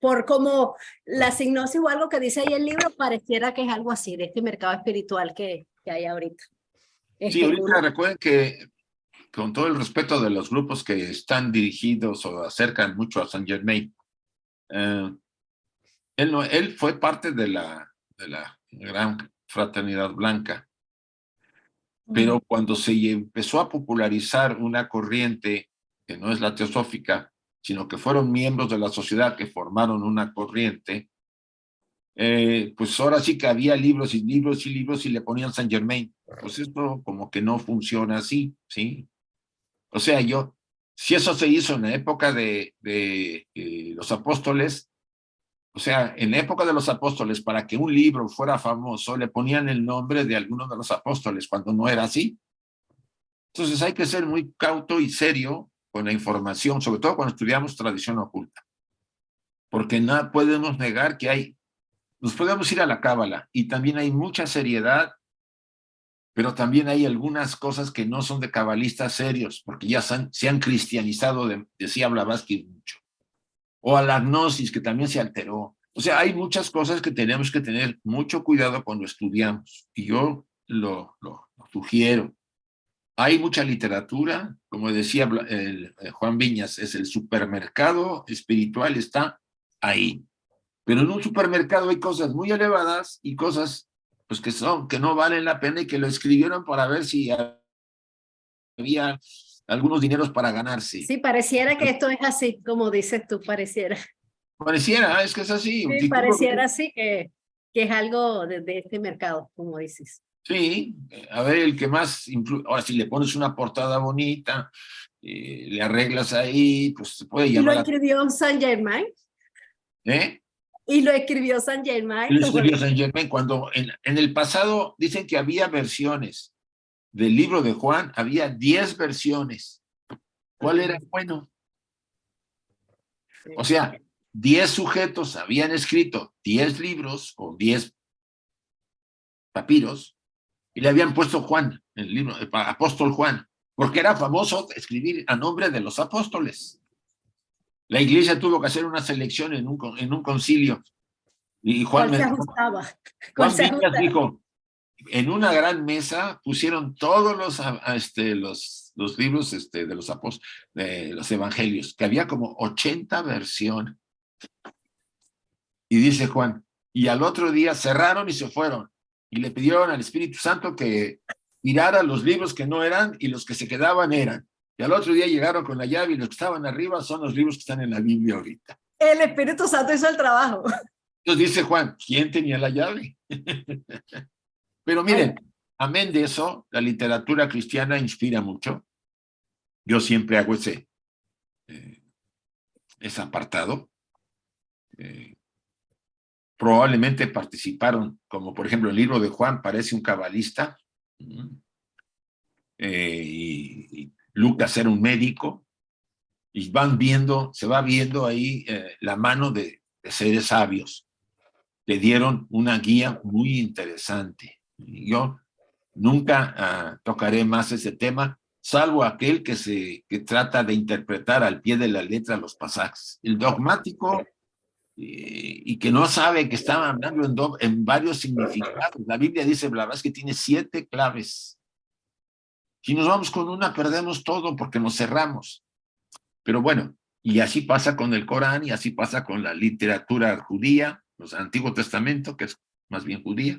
por como la signosis o algo que dice ahí el libro, pareciera que es algo así, de este mercado espiritual que hay ahorita. Sí, ahorita recuerden que, con todo el respeto de los grupos que están dirigidos o acercan mucho a Saint-Germain, él fue parte de la gran Fraternidad Blanca. Pero cuando se empezó a popularizar una corriente que no es la teosófica, sino que fueron miembros de la sociedad que formaron una corriente, pues ahora sí que había libros y libros y libros y le ponían Saint-Germain. Pues esto como que no funciona así, ¿sí? O sea, si eso se hizo en la época de los apóstoles, o sea, en la época de los apóstoles, para que un libro fuera famoso, le ponían el nombre de alguno de los apóstoles, cuando no era así. Entonces hay que ser muy cauto y serio con la información, sobre todo cuando estudiamos tradición oculta. Porque no podemos negar que nos podemos ir a la cábala, y también hay mucha seriedad, pero también hay algunas cosas que no son de cabalistas serios, porque ya se han cristianizado, decía Blavatsky mucho. O a la gnosis, que también se alteró. O sea, hay muchas cosas que tenemos que tener mucho cuidado cuando estudiamos, y yo lo sugiero. Hay mucha literatura, como decía Juan Viñas, es el supermercado espiritual, está ahí. Pero en un supermercado hay cosas muy elevadas y cosas pues que no valen la pena y que lo escribieron para ver si había algunos dineros para ganarse. Sí, pareciera que esto es así, como dices tú, pareciera. Pareciera, es que es así. Sí, pareciera así que es algo de este mercado, como dices. Sí, a ver, el que más, ahora si le pones una portada bonita, le arreglas ahí, pues se puede llamar. ¿Y lo escribió Saint-Germain? ¿Eh? Y lo escribió Saint Germain. Lo escribió Saint Germain cuando en el pasado dicen que había versiones del libro de Juan, había 10 versiones. ¿Cuál era bueno? O sea, 10 sujetos habían escrito 10 libros o 10 papiros y le habían puesto Juan, el libro, el apóstol Juan, porque era famoso escribir a nombre de los apóstoles. La iglesia tuvo que hacer una selección en un concilio. Y Juan, Juan Villas dijo, en una gran mesa pusieron todos los libros de los apóstoles, de los evangelios, que había como 80 versiones. Y dice Juan, y al otro día cerraron y se fueron. Y le pidieron al Espíritu Santo que tirara los libros que no eran y los que se quedaban eran. Y al otro día llegaron con la llave y los que estaban arriba son los libros que están en la Biblia ahorita. El Espíritu Santo hizo el trabajo. Entonces dice Juan, ¿quién tenía la llave? Pero miren, amén de eso, la literatura cristiana inspira mucho. Yo siempre hago ese apartado. Probablemente participaron, como por ejemplo el libro de Juan parece un cabalista, y Lucas era un médico, y se va viendo ahí la mano de seres sabios. Le dieron una guía muy interesante. Yo nunca tocaré más ese tema, salvo aquel que trata de interpretar al pie de la letra los pasajes. El dogmático y que no sabe que están hablando en varios significados. La Biblia dice, Blavatsky, que tiene 7 claves. Si nos vamos con una, perdemos todo porque nos cerramos. Pero bueno, y así pasa con el Corán, y así pasa con la literatura judía, el Antiguo Testamento, que es más bien judía.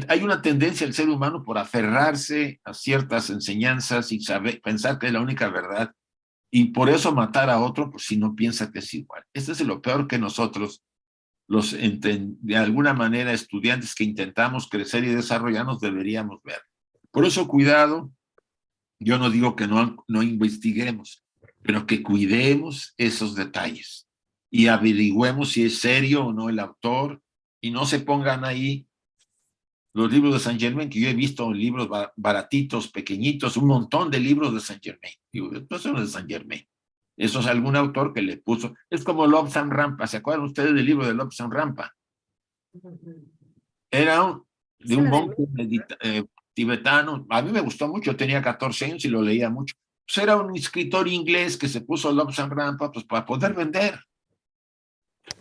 Hay una tendencia del ser humano por aferrarse a ciertas enseñanzas y pensar que es la única verdad, y por eso matar a otro, pues si no piensa que es igual. Este es lo peor que nosotros, de alguna manera, estudiantes que intentamos crecer y desarrollarnos, deberíamos ver. Por eso, cuidado, yo no digo que no investiguemos, pero que cuidemos esos detalles y averigüemos si es serio o no el autor, y no se pongan ahí los libros de Saint Germain, que yo he visto libros baratitos, pequeñitos, un montón de libros de Saint Germain. Digo, estos son de Saint Germain. Eso es algún autor que le puso. Es como Lobsang Rampa. ¿Se acuerdan ustedes del libro de Lobsang Rampa? Era de un monje tibetano. A mí me gustó mucho, tenía 14 años y lo leía mucho. Pues era un escritor inglés que se puso Lobsang Rampa pues, para poder vender.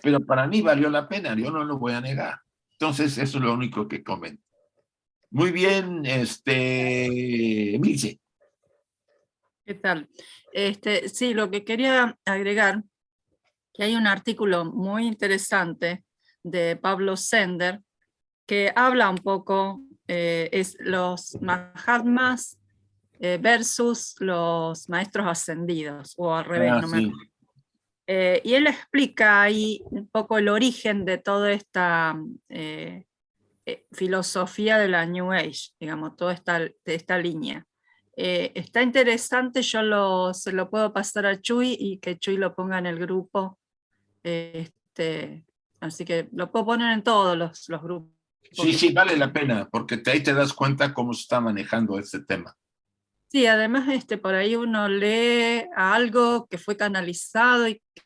Pero para mí valió la pena, yo no lo voy a negar. Entonces, eso es lo único que comento. Muy bien, Milce. ¿Qué tal? Sí, lo que quería agregar, que hay un artículo muy interesante de Pablo Sender que habla un poco, es los Mahatmas versus los maestros ascendidos, o al revés, no me acuerdo. Y él explica ahí un poco el origen de toda esta filosofía de la New Age, digamos, toda esta línea. Está interesante, yo se lo puedo pasar a Chuy y que Chuy lo ponga en el grupo. Así que lo puedo poner en todos los grupos. Sí, vale la pena, porque ahí te das cuenta cómo se está manejando este tema. Sí, además por ahí uno lee algo que fue canalizado y que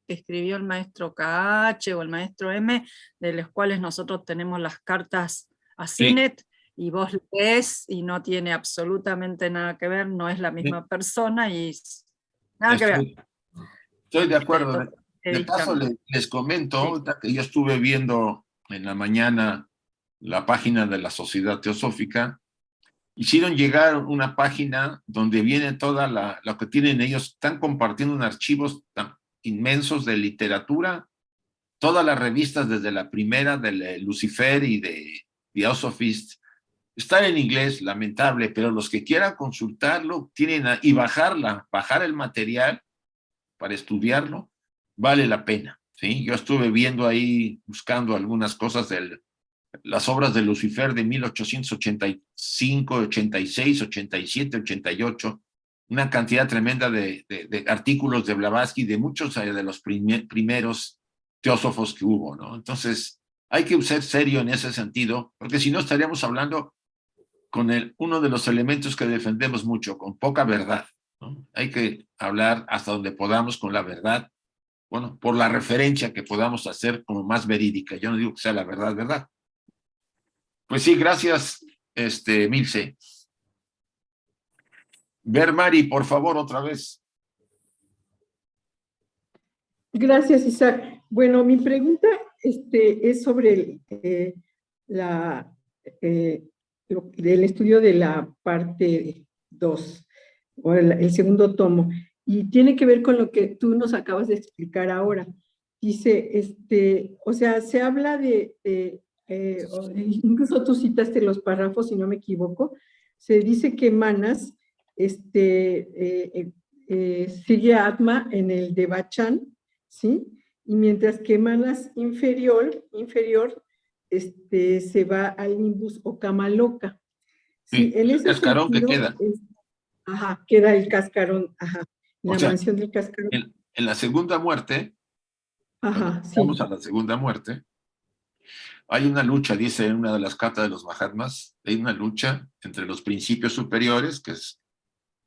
escribió el maestro KH o el maestro M, de los cuales nosotros tenemos las cartas a CINET, sí. Y vos lees y no tiene absolutamente nada que ver, no es la misma persona y nada que ver. Estoy de acuerdo. De paso les comento que yo estuve viendo en la mañana la página de la Sociedad Teosófica. Hicieron llegar una página donde viene toda lo que tienen ellos. Están compartiendo en archivos tan inmensos de literatura, todas las revistas desde la primera de Lucifer y de Theosophist. Está en inglés, lamentable, pero los que quieran consultarlo y bajar el material para estudiarlo, vale la pena, ¿sí? Yo estuve viendo ahí, buscando algunas cosas las obras de Lucifer de 1885, 86, 87, 88, una cantidad tremenda de artículos de Blavatsky, de muchos de los primeros teósofos que hubo, ¿no? Entonces, hay que ser serio en ese sentido, porque si no estaríamos hablando con uno de los elementos que defendemos mucho, con poca verdad, ¿no? Hay que hablar hasta donde podamos con la verdad, bueno, por la referencia que podamos hacer como más verídica. Yo no digo que sea la verdad, ¿verdad? Pues sí, gracias, Milce. Ver Mari, por favor, otra vez. Gracias, Isaac. Bueno, mi pregunta es sobre el estudio de la parte 2, o el segundo tomo, y tiene que ver con lo que tú nos acabas de explicar ahora. Dice, o sea, se habla incluso tú citaste los párrafos, si no me equivoco, se dice que Manas sigue a Atma en el Devachan, ¿sí? Y mientras que Manas inferior se va al Nimbus o Kamaloka. Sí, en el ese cascarón sentido, que queda. Queda el cascarón, la O sea, mansión del cascarón. En la segunda muerte, vamos a la segunda muerte, hay una lucha, dice en una de las cartas de los Mahatmas, hay una lucha entre los principios superiores, que es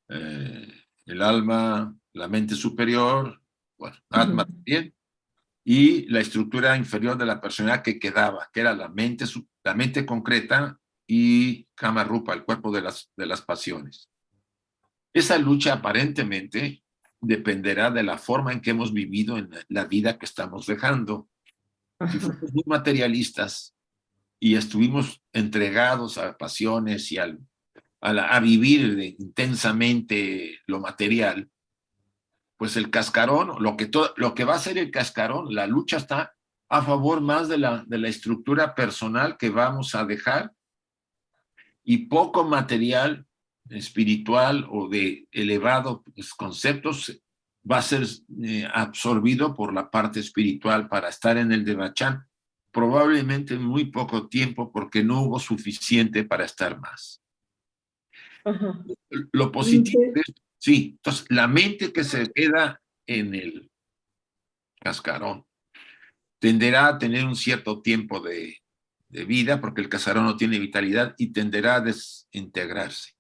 el alma, la mente superior, bueno, Atma también, y la estructura inferior de la personalidad que quedaba, que era la mente concreta y Kama Rupa, el cuerpo de las pasiones. Esa lucha aparentemente dependerá de la forma en que hemos vivido en la vida que estamos dejando. Si fuimos muy materialistas y estuvimos entregados a pasiones y a vivir intensamente lo material, pues el cascarón, lo que va a ser el cascarón, la lucha está a favor más de la estructura personal que vamos a dejar y poco material espiritual o de elevados conceptos va a ser absorbido por la parte espiritual para estar en el Devachan, probablemente en muy poco tiempo porque no hubo suficiente para estar más. Lo positivo es, sí, entonces la mente que se queda en el cascarón tenderá a tener un cierto tiempo de vida porque el cascarón no tiene vitalidad y tenderá a desintegrarse.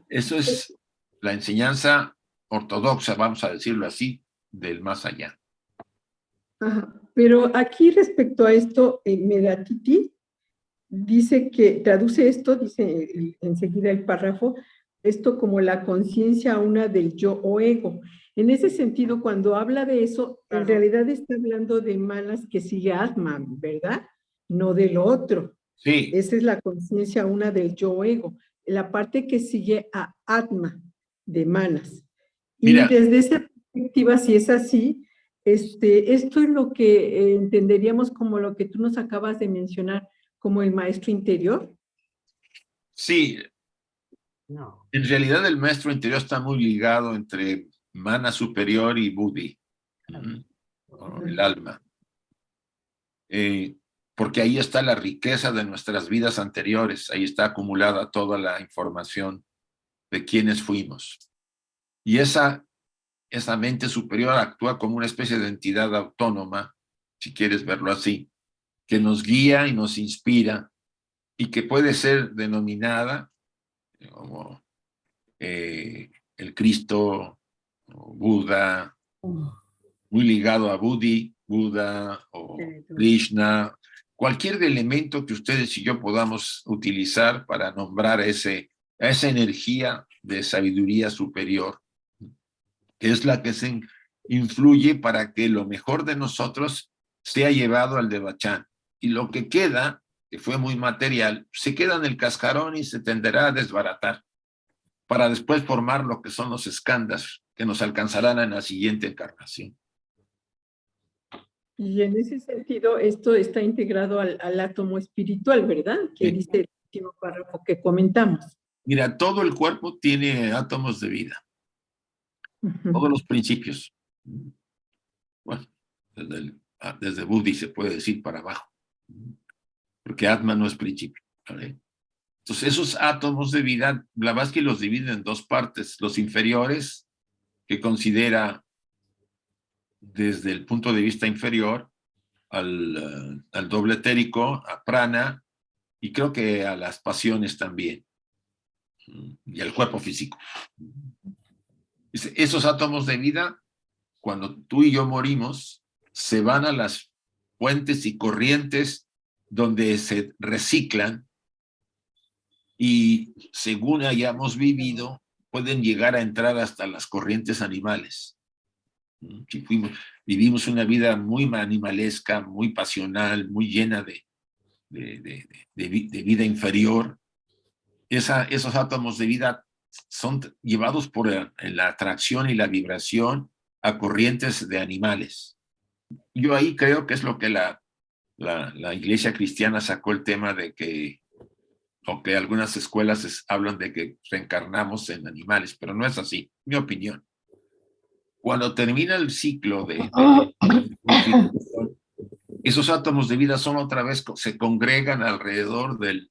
Eso es la enseñanza ortodoxa, vamos a decirlo así, del más allá. Pero aquí respecto a esto, Medatiti dice que, traduce esto, dice enseguida el párrafo, esto como la conciencia una del yo o ego. En ese sentido, cuando habla de eso, en realidad está hablando de Manas que sigue a Atma, ¿verdad? No del otro. Sí. Esa es la conciencia una del yo o ego. La parte que sigue a Atma de Manas. Mira, y desde esa perspectiva, si es así, esto es lo que entenderíamos como lo que tú nos acabas de mencionar, como el maestro interior. Sí. No. En realidad el maestro interior está muy ligado entre Mana superior y Buddhi, el alma. Porque ahí está la riqueza de nuestras vidas anteriores, ahí está acumulada toda la información de quiénes fuimos. Y esa mente superior actúa como una especie de entidad autónoma, si quieres verlo así, que nos guía y nos inspira y que puede ser denominada como el Cristo, o Buda, muy ligado a Buda o Krishna, cualquier elemento que ustedes y yo podamos utilizar para nombrar a esa energía de sabiduría superior, que es la que se influye para que lo mejor de nosotros sea llevado al Devachan. Y lo que queda, que fue muy material, se queda en el cascarón y se tenderá a desbaratar para después formar lo que son los skandhas que nos alcanzarán en la siguiente encarnación. Y en ese sentido, esto está integrado al átomo espiritual, ¿verdad? Que dice el último párrafo que comentamos. Mira, todo el cuerpo tiene átomos de vida. Todos los principios. Bueno, desde Buddhi se puede decir para abajo. Porque Atma no es principio. ¿Vale? Entonces, esos átomos de vida, Blavatsky los divide en dos partes. Los inferiores, que considera desde el punto de vista inferior al doble etérico, a prana, y creo que a las pasiones también, y al cuerpo físico. Esos átomos de vida, cuando tú y yo morimos, se van a las fuentes y corrientes donde se reciclan, y según hayamos vivido, pueden llegar a entrar hasta las corrientes animales. Si vivimos una vida muy animalesca, muy pasional, muy llena de vida inferior, esos átomos de vida son llevados por la atracción y la vibración a corrientes de animales. Yo ahí creo que es lo que la iglesia cristiana sacó el tema de que, o que algunas escuelas hablan de que reencarnamos en animales, pero no es así, mi opinión. Cuando termina el ciclo de esos átomos de vida son otra vez, se congregan alrededor de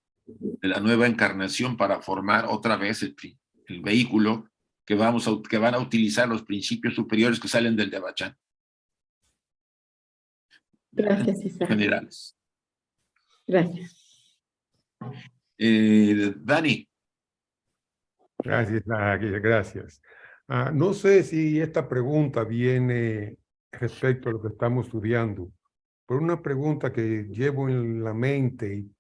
la nueva encarnación para formar otra vez el vehículo que van a utilizar los principios superiores que salen del Devachan. Gracias, Isaac. Generales. Gracias. Dani. Gracias, gracias. No sé si esta pregunta viene respecto a lo que estamos estudiando, pero una pregunta que llevo en la mente y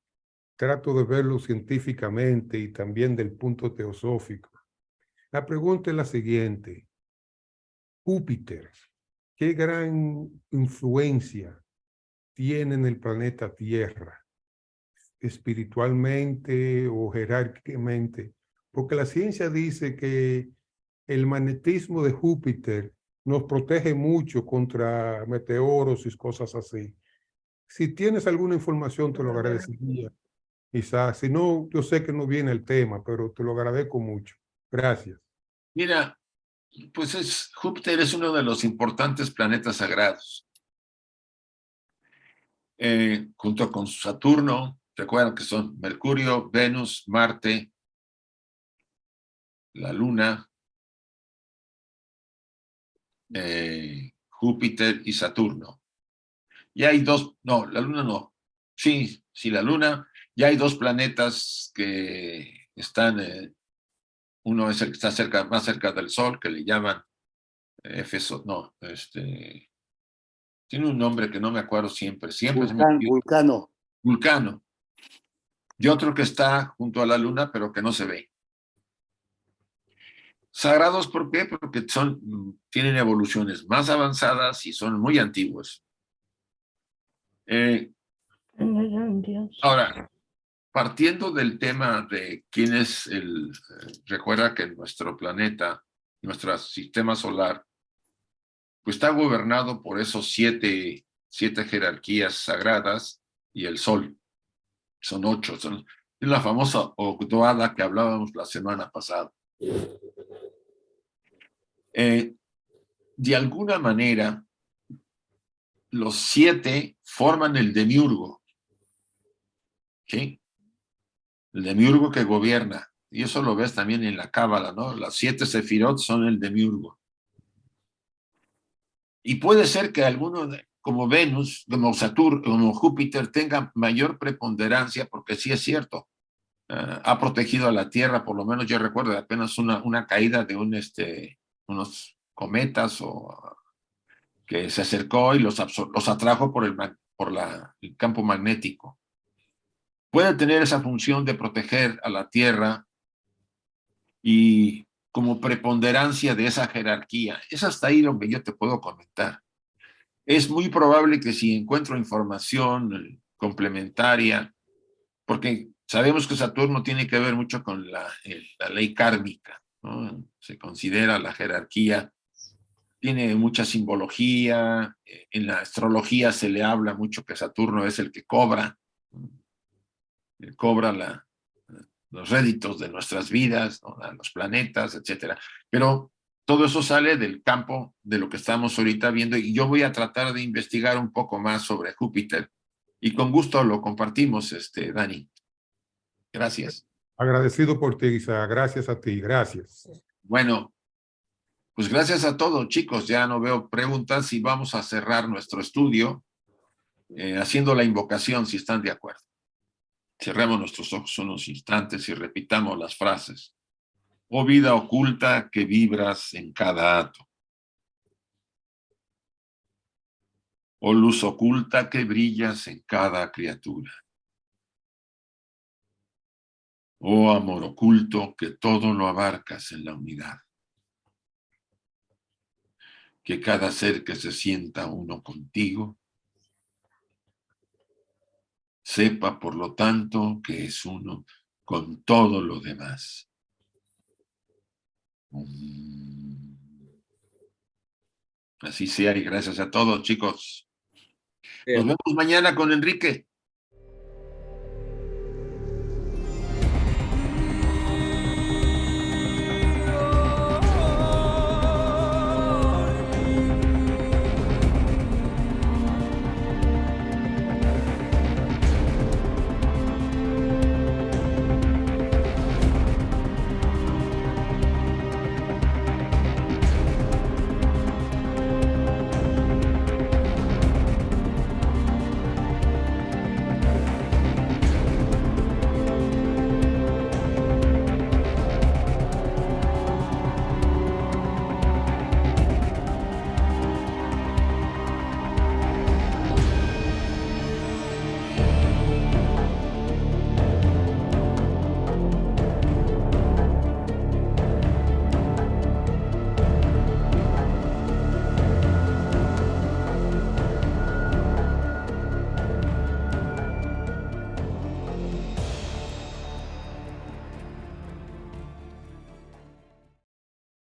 trato de verlo científicamente y también del punto teosófico. La pregunta es la siguiente. Júpiter, ¿qué gran influencia tiene en el planeta Tierra, espiritualmente o jerárquicamente? Porque la ciencia dice que el magnetismo de Júpiter nos protege mucho contra meteoros y cosas así. Si tienes alguna información, te lo agradecería. Quizás, si no, yo sé que no viene el tema, pero te lo agradezco mucho. Gracias. Mira, pues Júpiter es uno de los importantes planetas sagrados. Junto con Saturno, recuerdan que son Mercurio, Venus, Marte, la Luna, Júpiter y Saturno. Y hay dos, no, la Luna no. Sí, la Luna. Ya hay dos planetas que están, uno es el que está más cerca del Sol, que le llaman Éfeso, no, tiene un nombre que no me acuerdo siempre. Vulcano. Vulcano. Y otro que está junto a la Luna, pero que no se ve. Sagrados, ¿por qué? Porque tienen evoluciones más avanzadas y son muy antiguos. Ahora, partiendo del tema de quién es recuerda que nuestro planeta, nuestro sistema solar, pues está gobernado por esos siete jerarquías sagradas y el Sol. Son 8. Es la famosa octoada que hablábamos la semana pasada. De alguna manera, los 7 forman el demiurgo. ¿Sí? El demiurgo que gobierna. Y eso lo ves también en la Cábala, ¿no? Las 7 sefirot son el demiurgo. Y puede ser que alguno, como Venus, como Saturno, como Júpiter, tenga mayor preponderancia, porque sí es cierto. Ha protegido a la Tierra, por lo menos yo recuerdo de apenas una caída de unos cometas que se acercó y los atrajo por el campo magnético. Puede tener esa función de proteger a la Tierra y como preponderancia de esa jerarquía. Es hasta ahí lo que yo te puedo comentar. Es muy probable que si encuentro información complementaria, porque sabemos que Saturno tiene que ver mucho con la ley kármica, ¿no? Se considera la jerarquía, tiene mucha simbología, en la astrología se le habla mucho que Saturno es el que cobra los réditos de nuestras vidas, ¿no? A los planetas, etcétera. Pero todo eso sale del campo de lo que estamos ahorita viendo y yo voy a tratar de investigar un poco más sobre Júpiter y con gusto lo compartimos, Dani. Gracias. Agradecido por ti, Isa. Gracias a ti. Gracias. Bueno, Pues gracias a todos, chicos. Ya no veo preguntas y vamos a cerrar nuestro estudio haciendo la invocación, si están de acuerdo. Cerremos nuestros ojos unos instantes y repitamos las frases. Oh vida oculta que vibras en cada átomo. Oh luz oculta que brillas en cada criatura. Oh amor oculto que todo lo abarcas en la unidad. Que cada ser que se sienta uno contigo, sepa por lo tanto que es uno con todo lo demás. Así sea y gracias a todos, chicos. Nos vemos mañana con Enrique.